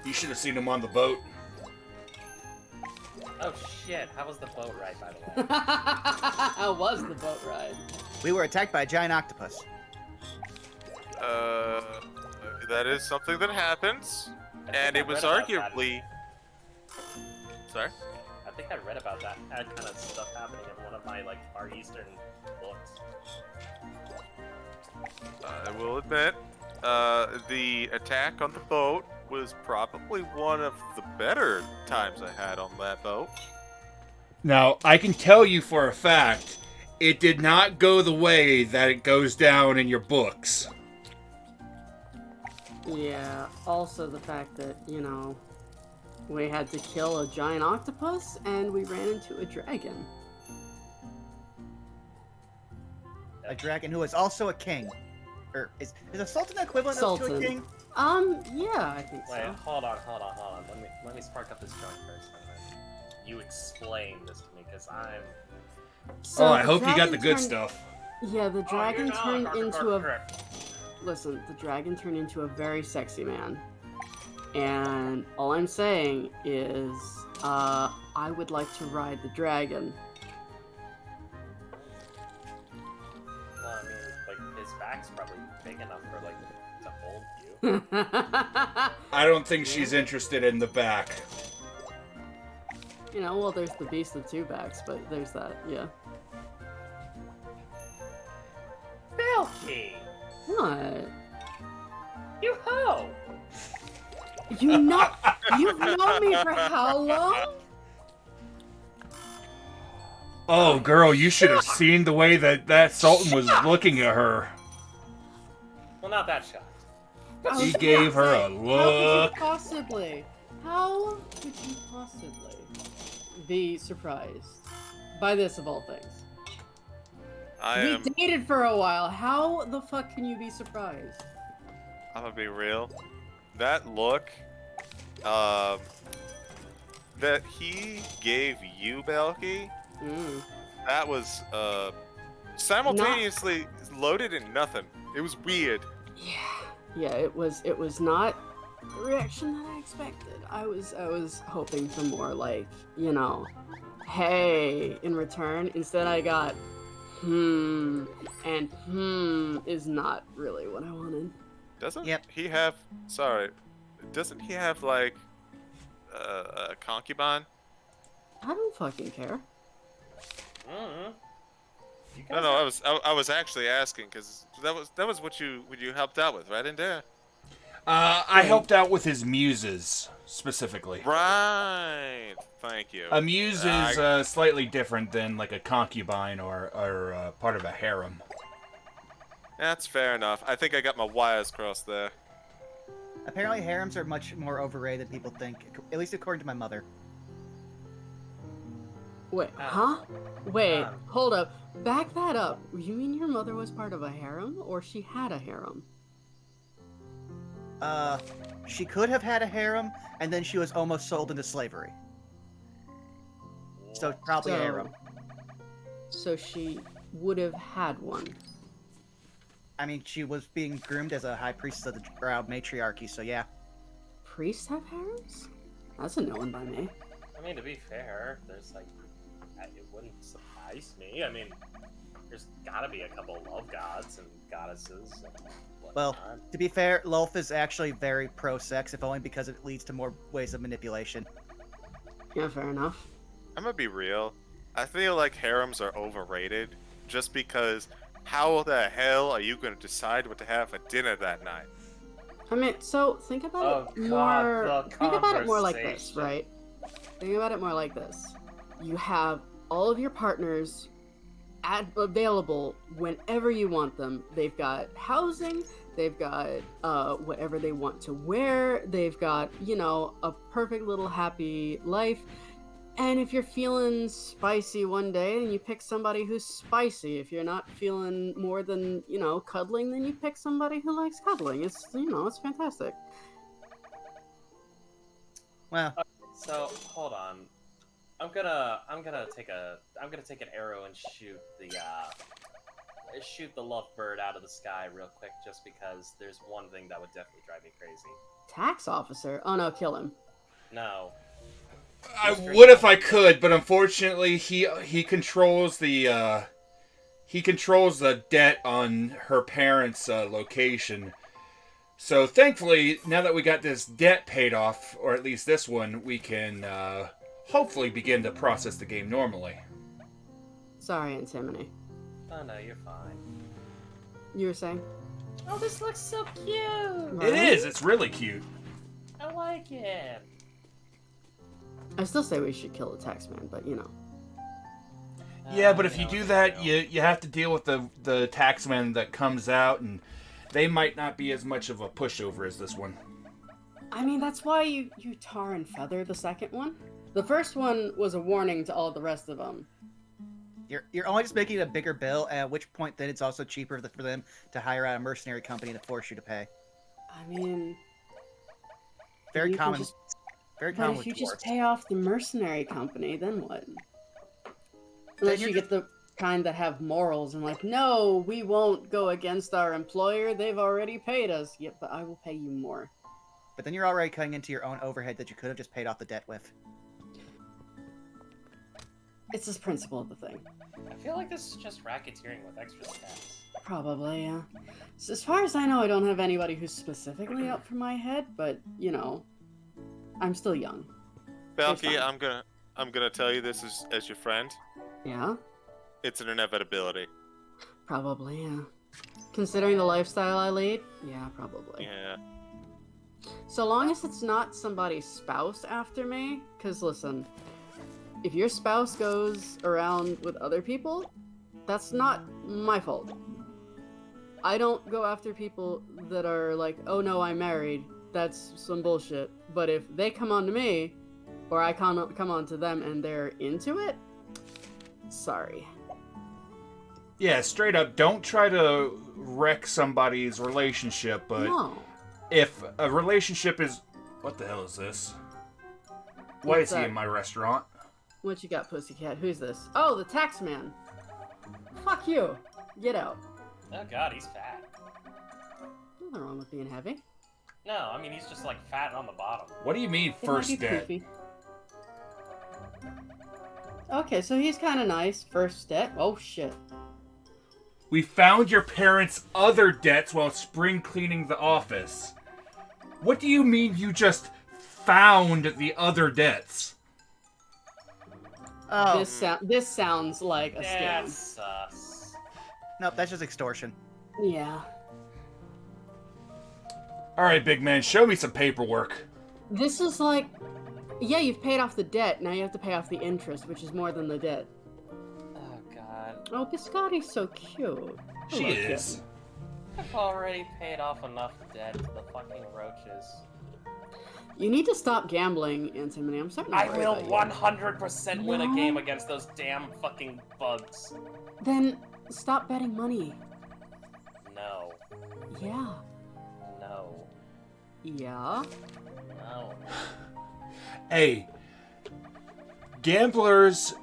You should have seen him on the boat. Oh, shit. How was the boat ride, by the way? How was the boat ride? We were attacked by a giant octopus. That is something that happens, and it was arguably. Sorry? I think I read about that kind of stuff happening in one of my, like, Far Eastern books. I will admit, the attack on the boat was probably one of the better times I had on that boat. Now, I can tell you for a fact, it did not go the way that it goes down in your books. Yeah, also the fact that, you know, we had to kill a giant octopus and we ran into a dragon. A dragon who is also a king. Or is a sultan equivalent to Sultan. a king? Yeah, I think Wait, so. hold on. Let me spark up this joint first, and then you explain this to me, because I'm... So I the hope you got dragon the good turned- stuff. Yeah, the dragon Oh, turned you're into not. a... Listen, the dragon turned into a very sexy man. And all I'm saying is, I would like to ride the dragon. Well, I mean, like, his back's probably big enough for, like, to hold you. I don't think she's interested in the back. You know, well, there's the beast with two backs, but there's that, yeah. Milky! What? You ho! You've known me for how long? Oh, girl, you should have seen the way that Sultan was looking at her. Well, not that shot. I He was gave her a gonna say, look. How could you possibly be surprised by this of all things? We dated for a while. How the fuck can you be surprised? I'm gonna be real. That look, that he gave you, Belky, that was, simultaneously loaded and nothing. It was weird. Yeah, it was not the reaction that I expected. I was hoping for more like, you know, hey in return. Instead I got and is not really what I wanted. Doesn't Yep. he have, doesn't he have like a concubine? I don't fucking care. Mm-hmm. You No, guys I was actually asking because that was what you helped out with, right, Endair? I helped out with his muses, specifically. Right. Thank you. A muse is slightly different than like a concubine or part of a harem. That's fair enough. I think I got my wires crossed there. Apparently, harems are much more overrated than people think, at least according to my mother. Wait, huh? Wait, hold up. Back that up. You mean your mother was part of a harem, or she had a harem? She could have had a harem, and then she was almost sold into slavery. So probably a harem. So she would have had one. I mean, she was being groomed as a high priestess of the proud matriarchy, so yeah. Priests have harems? That's a no one by me. I mean, to be fair, there's like, it wouldn't surprise me. I mean, there's gotta be a couple love gods and goddesses and whatnot. Well, to be fair, Lolth is actually very pro-sex, if only because it leads to more ways of manipulation. Yeah, fair enough. I'm gonna be real. I feel like harems are overrated just because how the hell are you gonna decide what to have for dinner that night? I mean, so think about it more. Think about it more like this, right? Think about it more like this. You have all of your partners available whenever you want them. They've got housing. They've got whatever they want to wear. They've got, you know, a perfect little happy life. And if you're feeling spicy one day, then you pick somebody who's spicy. If you're not feeling more than, you know, cuddling, then you pick somebody who likes cuddling. It's, you know, it's fantastic. Well, So hold on, I'm gonna take an arrow and shoot the lovebird out of the sky real quick, just because there's one thing that would definitely drive me crazy. Tax officer? Oh no, kill him. No. I would if I could, but unfortunately, he controls the debt on her parents' location. So thankfully, now that we got this debt paid off, or at least this one, we can hopefully begin to process the game normally. Sorry, Antimony. Oh no, you're fine. You were saying? Oh, this looks so cute. Right? It is. It's really cute. I like it. I still say we should kill the taxman, but you know. Yeah, but if you do that, you have to deal with the taxman that comes out, and they might not be as much of a pushover as this one. I mean, that's why you tar and feather the second one. The first one was a warning to all the rest of them. you're only just making it a bigger bill, at which point then it's also cheaper for them to hire out a mercenary company to force you to pay. I mean, Very you can common. just- Very but common if with you just dwarves. pay off the mercenary company, then what? Then Unless you're you get the kind that have morals and like, no, we won't go against our employer. They've already paid us. Yep, but I will pay you more. But then you're already cutting into your own overhead that you could have just paid off the debt with. It's this principle of the thing. I feel like this is just racketeering with extra stats. Probably, yeah. So as far as I know, I don't have anybody who's specifically up for my head, but, you know, I'm still young. Balky, fine. I'm gonna tell you this as your friend. Yeah? It's an inevitability. Probably, yeah. Considering the lifestyle I lead? Yeah, probably. Yeah. So long as it's not somebody's spouse after me, because listen, if your spouse goes around with other people, that's not my fault. I don't go after people that are like, oh no, I'm married. That's some bullshit. But if they come on to me, or I come on to them and they're into it, sorry. Yeah, straight up, don't try to wreck somebody's relationship, but No. if a relationship is... What the hell is this? Why What's is he that? in my restaurant? What you got, pussycat? Who's this? Oh, the tax man. Fuck you. Get out. Oh god, he's fat. Nothing wrong with being heavy. No, I mean he's just like fat on the bottom. What do you mean, It might first be debt? poofy. Okay, so he's kind of nice. First debt. Oh shit. We found your parents' other debts while spring cleaning the office. What do you mean you just found the other debts? Oh, This sounds like a That's scam. sus. nope, that's just extortion. Yeah. Alright, big man, show me some paperwork. This is like, yeah, you've paid off the debt. Now you have to pay off the interest, which is more than the debt. Oh god. Oh, Biscotti's so cute. I She love you. is. I've already paid off enough debt to the fucking roaches. You need to stop gambling, Antimony. I'm starting to I worry will about you. 100% win a No. game against those damn fucking bugs. Then stop betting money. No. Yeah. No. Yeah. No. Hey, gamblers,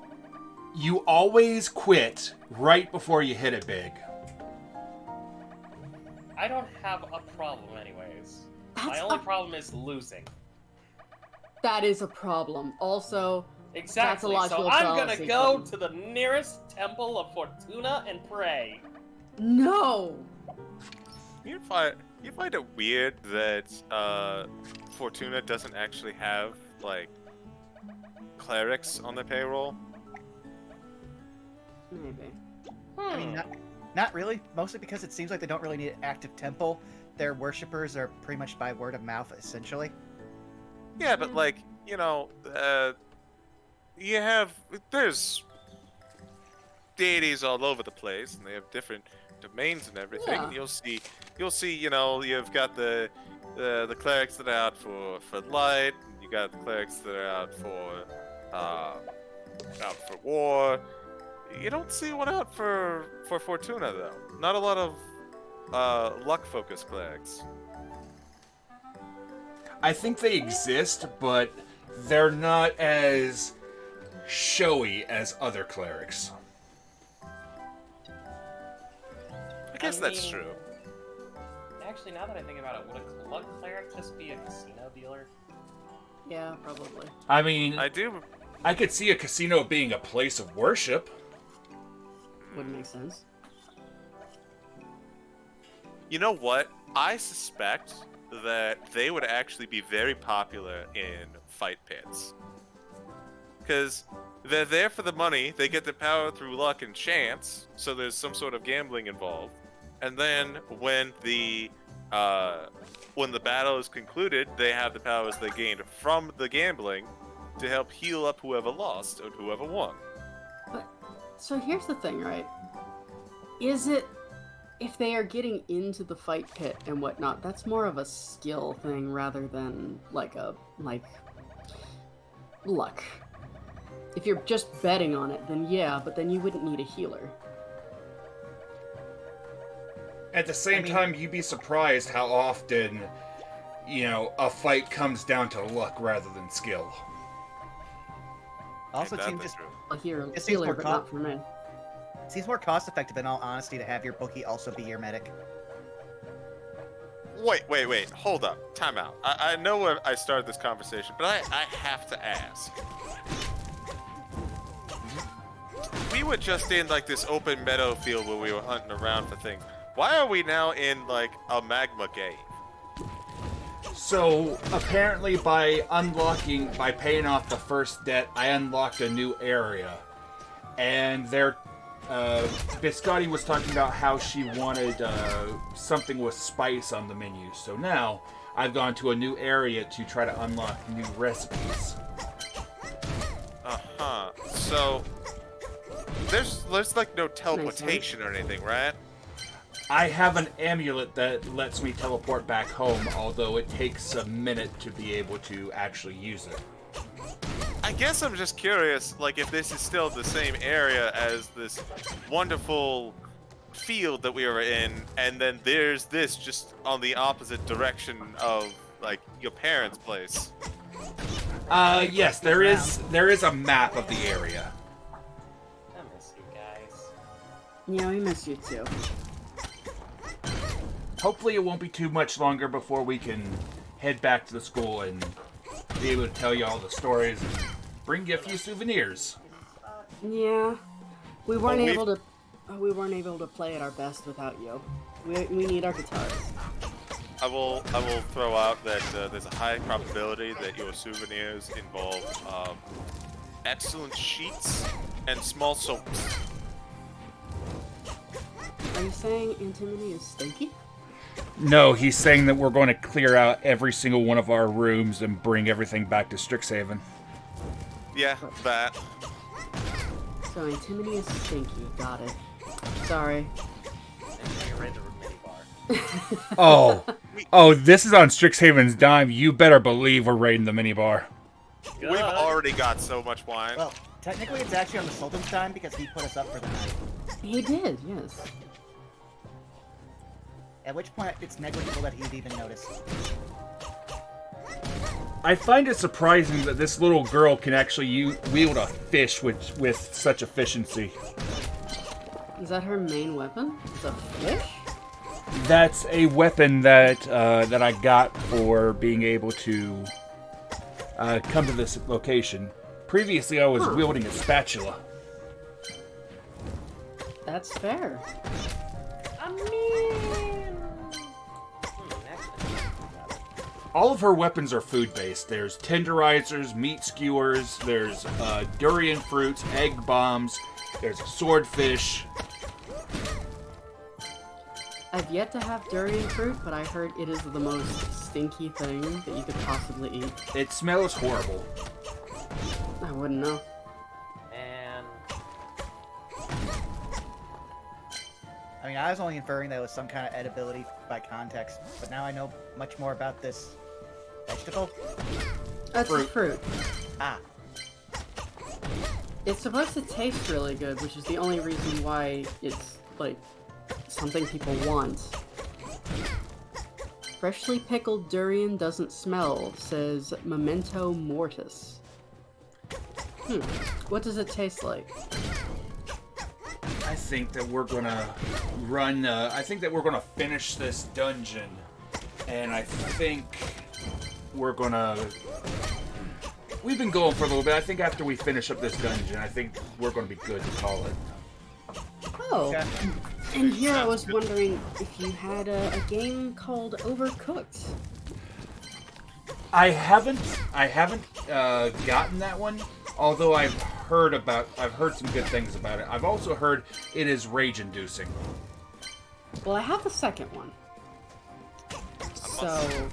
you always quit right before you hit it big. I don't have a problem anyways. My That's only a- problem is losing. That is a problem. Also, Exactly. logical So I'm gonna fallacy, go but- to the nearest temple of Fortuna and pray. no. You find it weird that Fortuna doesn't actually have like clerics on the payroll? Maybe. I mean, not really. Mostly because it seems like they don't really need an active temple. Their worshippers are pretty much by word of mouth, essentially. Yeah, but like, you know, there's deities all over the place, and they have different domains and everything. Yeah. And you'll see, you know, you've got the clerics that are out for light, and you got the clerics that are out for war. You don't see one out for Fortuna though. Not a lot of luck-focused clerics. I think they exist, but they're not as showy as other clerics. I guess that's mean- true. Actually, now that I think about it, would a club cleric just be a casino dealer? Yeah, probably. I mean, I I could see a casino being a place of worship. Wouldn't make sense. You know what? I suspect that they would actually be very popular in fight pits. Because they're there for the money, they get the power through luck and chance, so there's some sort of gambling involved. And then when the battle is concluded, they have the powers they gained from the gambling to help heal up whoever lost or whoever won. So here's the thing, right? Is it if they are getting into the fight pit and whatnot, that's more of a skill thing rather than like luck. If you're just betting on it, then yeah, but then you wouldn't need a healer. At the same time, you'd be surprised how often, you know, a fight comes down to luck rather than skill. Also, it Ain't seems that just true? A healer, It seems more but not for me. it seems more cost effective, in all honesty, to have your bookie also be your medic. Wait, hold up. Time out. I know where I started this conversation, but I have to ask. We were just in like this open meadow field where we were hunting around for things. Why are we now in like a magma cave? So, apparently by paying off the first debt, I unlocked a new area. And Biscotti was talking about how she wanted something with spice on the menu. So now, I've gone to a new area to try to unlock new recipes. Uh-huh. So, there's like no teleportation or anything, right? I have an amulet that lets me teleport back home, although it takes a minute to be able to actually use it. I guess I'm just curious, like, if this is still the same area as this wonderful field that we were in, and then there's this just on the opposite direction of, like, your parents' place. Yes, there is a map of the area. I miss you guys. Yeah, we miss you too. Hopefully it won't be too much longer before we can head back to the school and be able to tell you all the stories and bring you a few souvenirs. Yeah, we weren't we've- able to play at our best without you. We need our guitars. I will throw out that there's a high probability that your souvenirs involve excellent sheets and small soaps. Are you saying antimony is stinky? No, he's saying that we're going to clear out every single one of our rooms and bring everything back to Strixhaven. Yeah, that. So antimony is stinky. Got it. Sorry. And you raid the mini bar. Oh, this is on Strixhaven's dime. You better believe we're raiding the minibar. We've Good. already got so much wine. Well, technically it's actually on the Sultan's time because he put us up for the night. He did, yes. At which point it's negligible that he'd even notice. I find it surprising that this little girl can actually wield a fish with such efficiency. Is that her main weapon? It's a fish? That's a weapon that that I got for being able to come to this location. Previously, I was wielding a spatula. That's fair. I mean, All of her weapons are food-based. There's tenderizers, meat skewers, there's durian fruits, egg bombs, there's a swordfish. I've yet to have durian fruit, but I heard it is the most stinky thing that you could possibly eat. It smells horrible. I wouldn't know. man. I mean, I was only inferring that it was some kind of edibility by context, but now I know much more about this vegetable. That's a fruit. Ah, It's supposed to taste really good, which is the only reason why it's, like, something people want. Freshly pickled durian doesn't smell, says Memento Mortis. What does it taste like? I think that we're gonna run. I think that we're gonna finish this dungeon, and I think we're gonna. We've been going for a little bit. I think after we finish up this dungeon, I think we're gonna be good to call it. Oh, okay. and here I was wondering if you had a game called Overcooked. I haven't gotten that one. Although I've heard some good things about it. I've also heard it is rage-inducing. Well, I have the second one. So,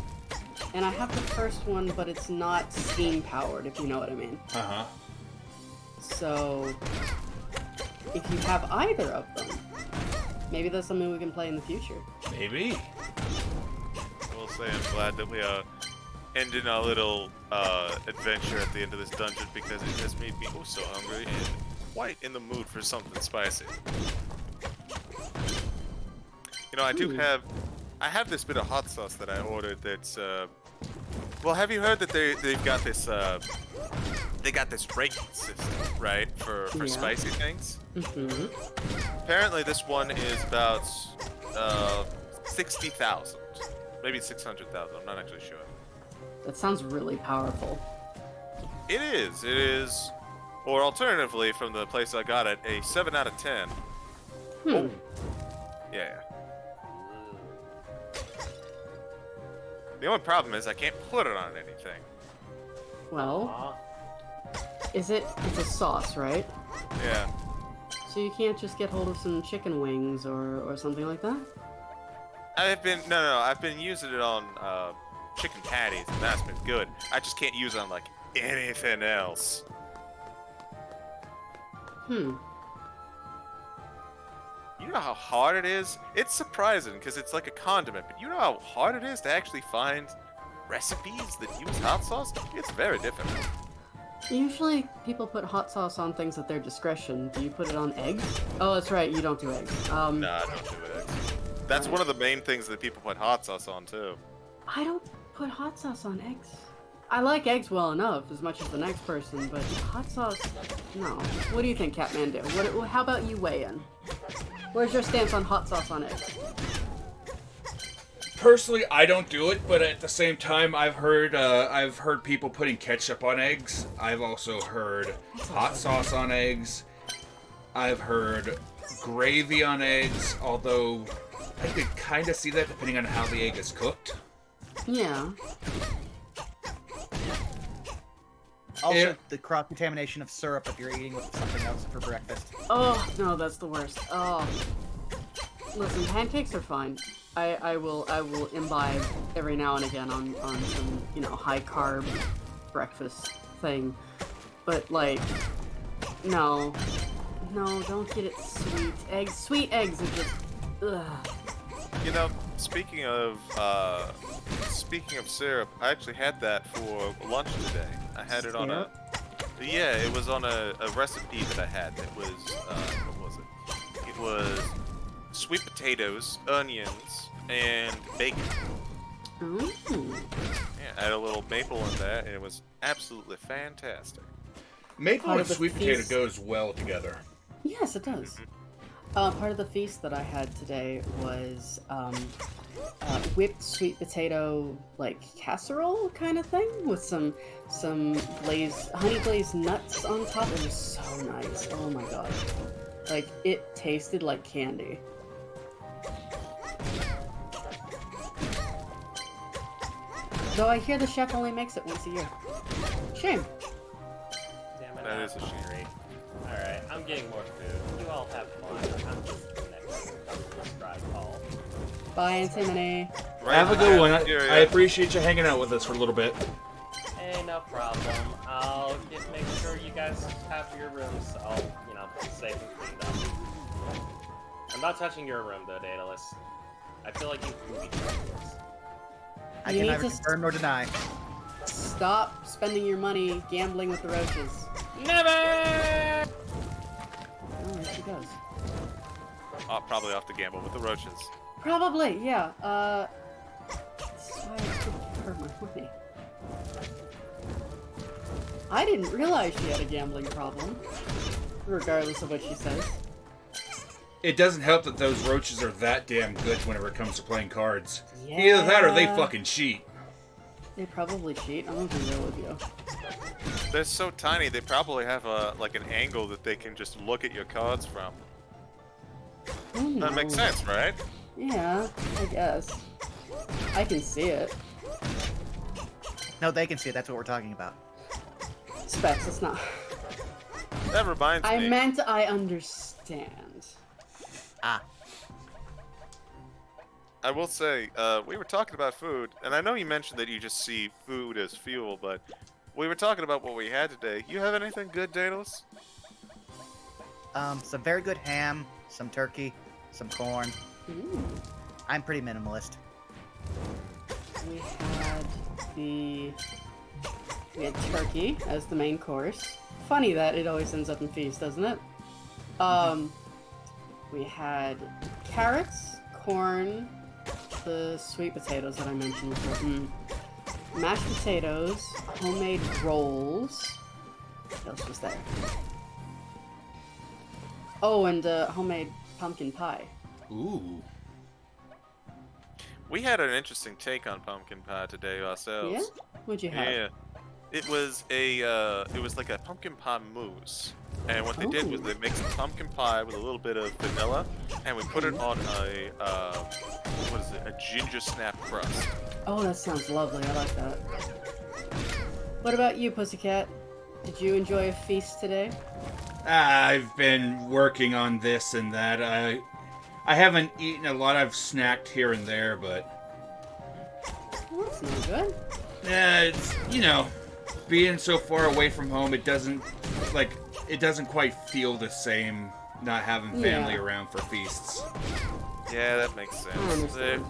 and I have the first one, but it's not Steam powered, if you know what I mean. Uh-huh. So, if you have either of them, maybe that's something we can play in the future. Maybe. I will say I'm glad that we are ending our little adventure at the end of this dungeon because it just made me so hungry and quite in the mood for something spicy. You know, I have this bit of hot sauce that I ordered that's well, have you heard that they've got this they got this rating system, right, for Yeah. spicy things? Mm-hmm. Apparently this one is about 60,000, maybe 600,000. I'm not actually sure. That sounds really powerful. It is. Or alternatively, from the place I got it, a 7 out of 10. Hmm. Yeah. The only problem is I can't put it on anything. Well, it's a sauce, right? Yeah. So you can't just get hold of some chicken wings or something like that? I've been using it on chicken patties, and that's been good. I just can't use it on like anything else. Hmm. You know how hard it is? It's surprising because it's like a condiment, but you know how hard it is to actually find recipes that use hot sauce? It's very difficult. Usually people put hot sauce on things at their discretion. Do you put it on eggs? Oh, that's right, you don't do eggs. Nah, I don't do it. That's one of the main things that people put hot sauce on too. I don't put hot sauce on eggs. I like eggs well enough, as much as the next person, but hot sauce, no. What do you think, Catmandu? How about you weigh in? Where's your stance on hot sauce on eggs? Personally, I don't do it, but at the same time, I've heard people putting ketchup on eggs. I've also heard hot sauce on eggs. I've heard gravy on eggs, although I could kind of see that depending on how the egg is cooked. Yeah. Also, Yeah. the cross-contamination of syrup if you're eating with something else for breakfast. Oh, no, that's the worst. Oh. Listen, pancakes are fine. I will imbibe every now and again on some, high carb breakfast thing. But like, no, don't get it sweet. Sweet eggs are just, ugh. You know, speaking of syrup, I actually had that for lunch today. I had it on a. Yeah, it was on a recipe that I had. It was what was it? It was sweet potatoes, onions, and bacon. Ooh. Yeah, I had a little maple in there, and it was absolutely fantastic. Maple Part and of the sweet potato feast. goes well together. Yes, it does. Part of the feast that I had today was whipped sweet potato like casserole kind of thing with some honey glazed nuts on top. It was so nice. Oh my god, like it tasted like candy. Though I hear the chef only makes it once a year. Shame. Damn it. That is a shame. Alright, I'm getting more food. You all have fun. I'm just connecting to this drive call. Bye, Antimony. Have a good one. Yeah. I appreciate you hanging out with us for a little bit. Hey, no problem. I'll make sure you guys have your rooms all, safe and cleaned up. I'm not touching your room though, Daedalus. I feel like you booby trapped this. I You can need neither to confirm nor deny. Stop spending your money gambling with the roaches. Never! Oh, there she goes. Probably off to gamble with the roaches. Probably, yeah. This is why I couldn't give her my money. I didn't realize she had a gambling problem. Regardless of what she says. It doesn't help that those roaches are that damn good whenever it comes to playing cards. Yeah. Either that or they fucking cheat. They probably cheat. I'm gonna be real with you. They're so tiny, they probably have an angle that they can just look at your cards from. Oh, That makes no. sense, right? Yeah, I guess. I can see it. No, they can see it. That's what we're talking about. Specs, it's not. That reminds I me. meant I understand. Ah, I will say, we were talking about food, and I know you mentioned that you just see food as fuel, but we were talking about what we had today. You have anything good, Daedalus? some very good ham, some turkey, some corn. Ooh. I'm pretty minimalist. We had turkey as the main course. Funny that it always ends up in feast, doesn't it? We had carrots, corn, the sweet potatoes that I mentioned before. Mashed potatoes, homemade rolls. What else was there? Oh, and homemade pumpkin pie. Ooh. We had an interesting take on pumpkin pie today ourselves. Yeah? What'd you have? Yeah. It was like a pumpkin pie mousse. And what they did was Ooh. they mixed pumpkin pie with a little bit of vanilla, and we put it on a ginger snap crust. Oh, that sounds lovely. I like that. What about you, Pussycat? Did you enjoy a feast today? I've been working on this and that. I haven't eaten a lot. I've snacked here and there, but Well, that's no good. it's, being so far away from home, it doesn't quite feel the same not having family Yeah. around for feasts. Yeah, that makes sense. I understand.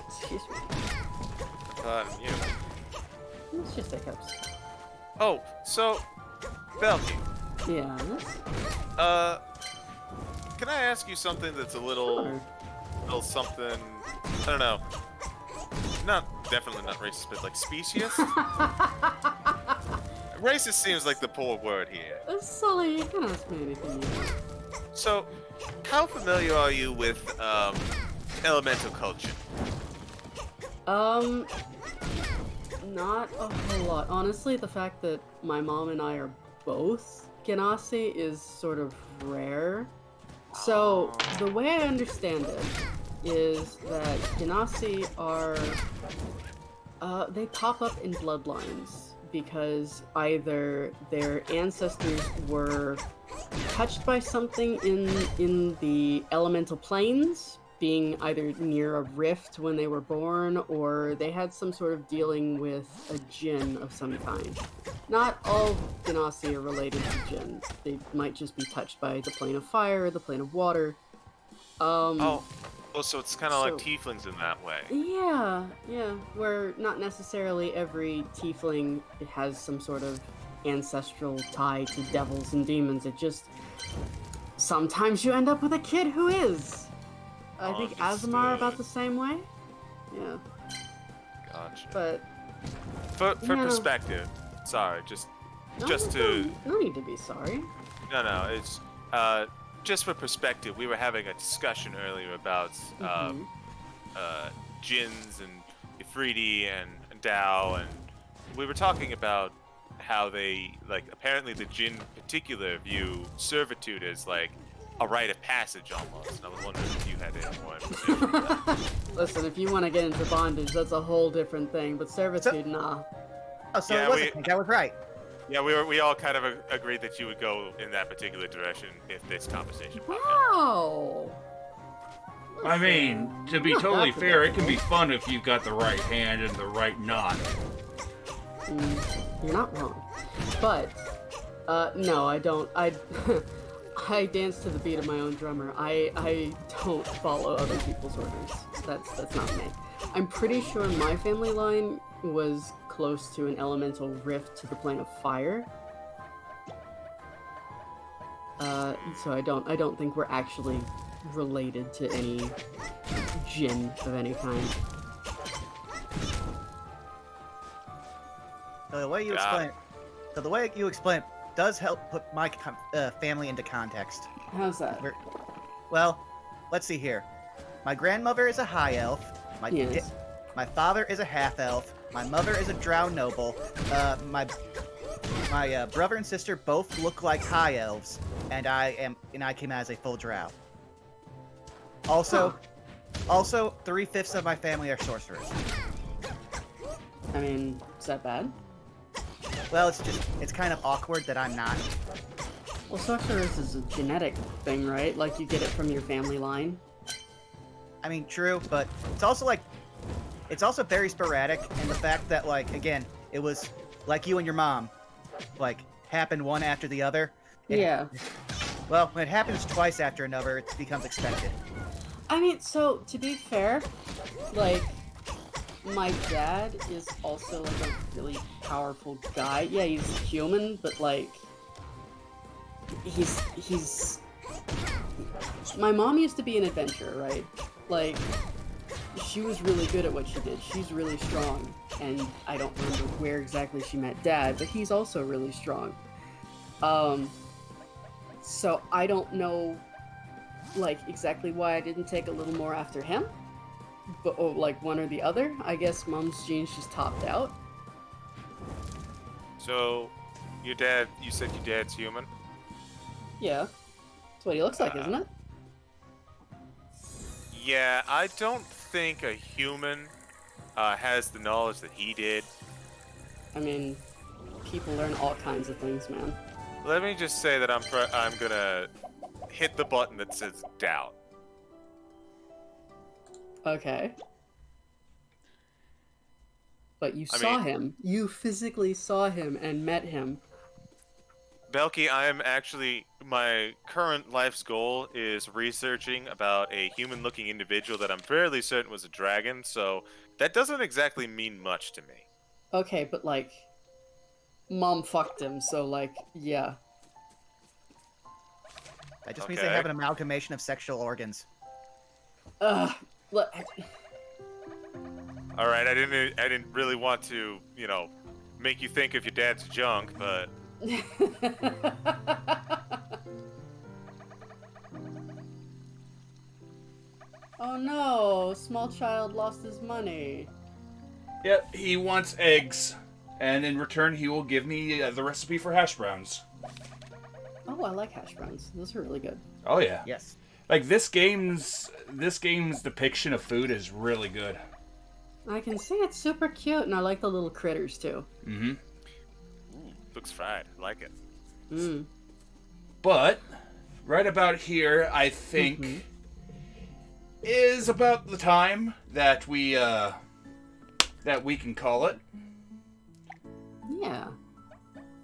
Excuse me. Pardon you. It's just hiccups. Oh, so, Belky, Yeah. can I ask you something that's a little something, I don't know, definitely not racist, but like specious? Racist seems like the poor word here. Sully, you can ask me anything you want. So, how familiar are you with, elemental culture? Not a whole lot. Honestly, the fact that my mom and I are both Genasi is sort of rare. So, the way I understand it is that Genasi are... they pop up in bloodlines because either their ancestors were touched by something in the elemental planes being either near a rift when they were born, or they had some sort of dealing with a djinn of some kind. Not all Genasi are related to djinns. They might just be touched by the plane of fire, the plane of water. Oh, so it's kind of like so- tieflings in that way. Yeah, where not necessarily every tiefling has some sort of ancestral tie to devils and demons. It just sometimes you end up with a kid who is. I think Azamar about the same way. Yeah, Gotcha. but For Yeah. perspective, sorry, just no need to be sorry. no, it's just for perspective. We were having a discussion earlier about Mhm. Jinns and Ifriti and Dao, and we were talking about how they, like, apparently the Jinn in particular view servitude as like a rite of passage almost. And I was wondering if you had any more information on that. Listen, if you want to get into bondage, that's a whole different thing. But servitude, nah. Oh, so Yeah, it wasn't pink. I was right. Yeah, we all kind of agreed that you would go in that particular direction if this conversation popped up. Wow. I mean, to be Not totally that fair, it can be predictable. fun if you've got the right hand and the right knot. You're not wrong. But, no, I don't. I dance to the beat of my own drummer. I don't follow other people's orders. That's not me. I'm pretty sure my family line was close to an elemental rift to the plane of fire. So I don't think we're actually related to any djinn of any kind. So the way you Got explain it does help put my family into context. How's that? Well, let's see here. My grandmother is a high elf. Yes. My father is a half elf. My mother is a drow noble. My brother and sister both look like high elves, and I came out as a full drow. Also, 3/5 of my family are sorcerers. I mean, is that bad? Well, it's kind of awkward that I'm not. Well, sorceress is a genetic thing, right? Like you get it from your family line. I mean, true, but it's also very sporadic, and the fact that, like, again, it was like you and your mom, like, happened one after the other. Yeah. Well, when it happens twice after another, it becomes expected. I mean, so to be fair, like my dad is also like a really powerful guy. Yeah, he's human, but like he's my mom used to be an adventurer, right? Like she was really good at what she did. She's really strong, and I don't remember where exactly she met dad, but he's also really strong. So I don't know like exactly why I didn't take a little more after him, but or like one or the other. I guess mom's genes just topped out. So, you said your dad's human? Yeah, that's what he looks like, isn't it? Yeah, I don't think a human has the knowledge that he did. I mean, people learn all kinds of things, man. Let me just say that I'm gonna hit the button that says doubt. Okay. But you I saw mean- him. You physically saw him and met him. Belky, my current life's goal is researching about a human-looking individual that I'm fairly certain was a dragon, so that doesn't exactly mean much to me. Okay, but like, mom fucked him, so like, yeah. That just means Okay. they have an amalgamation of sexual organs. Ugh. Look. All right, I didn't really want to, make you think of your dad's junk, but Oh no, small child lost his money. Yep, he wants eggs, and in return he will give me the recipe for hash browns. Oh, I like hash browns. Those are really good. Oh yeah. Yes. Like this game's depiction of food is really good. I can see it's super cute, and I like the little critters too. Mm-hmm. looks fried. I like it. Mm. But right about here, I think is about the time that we can call it. Yeah.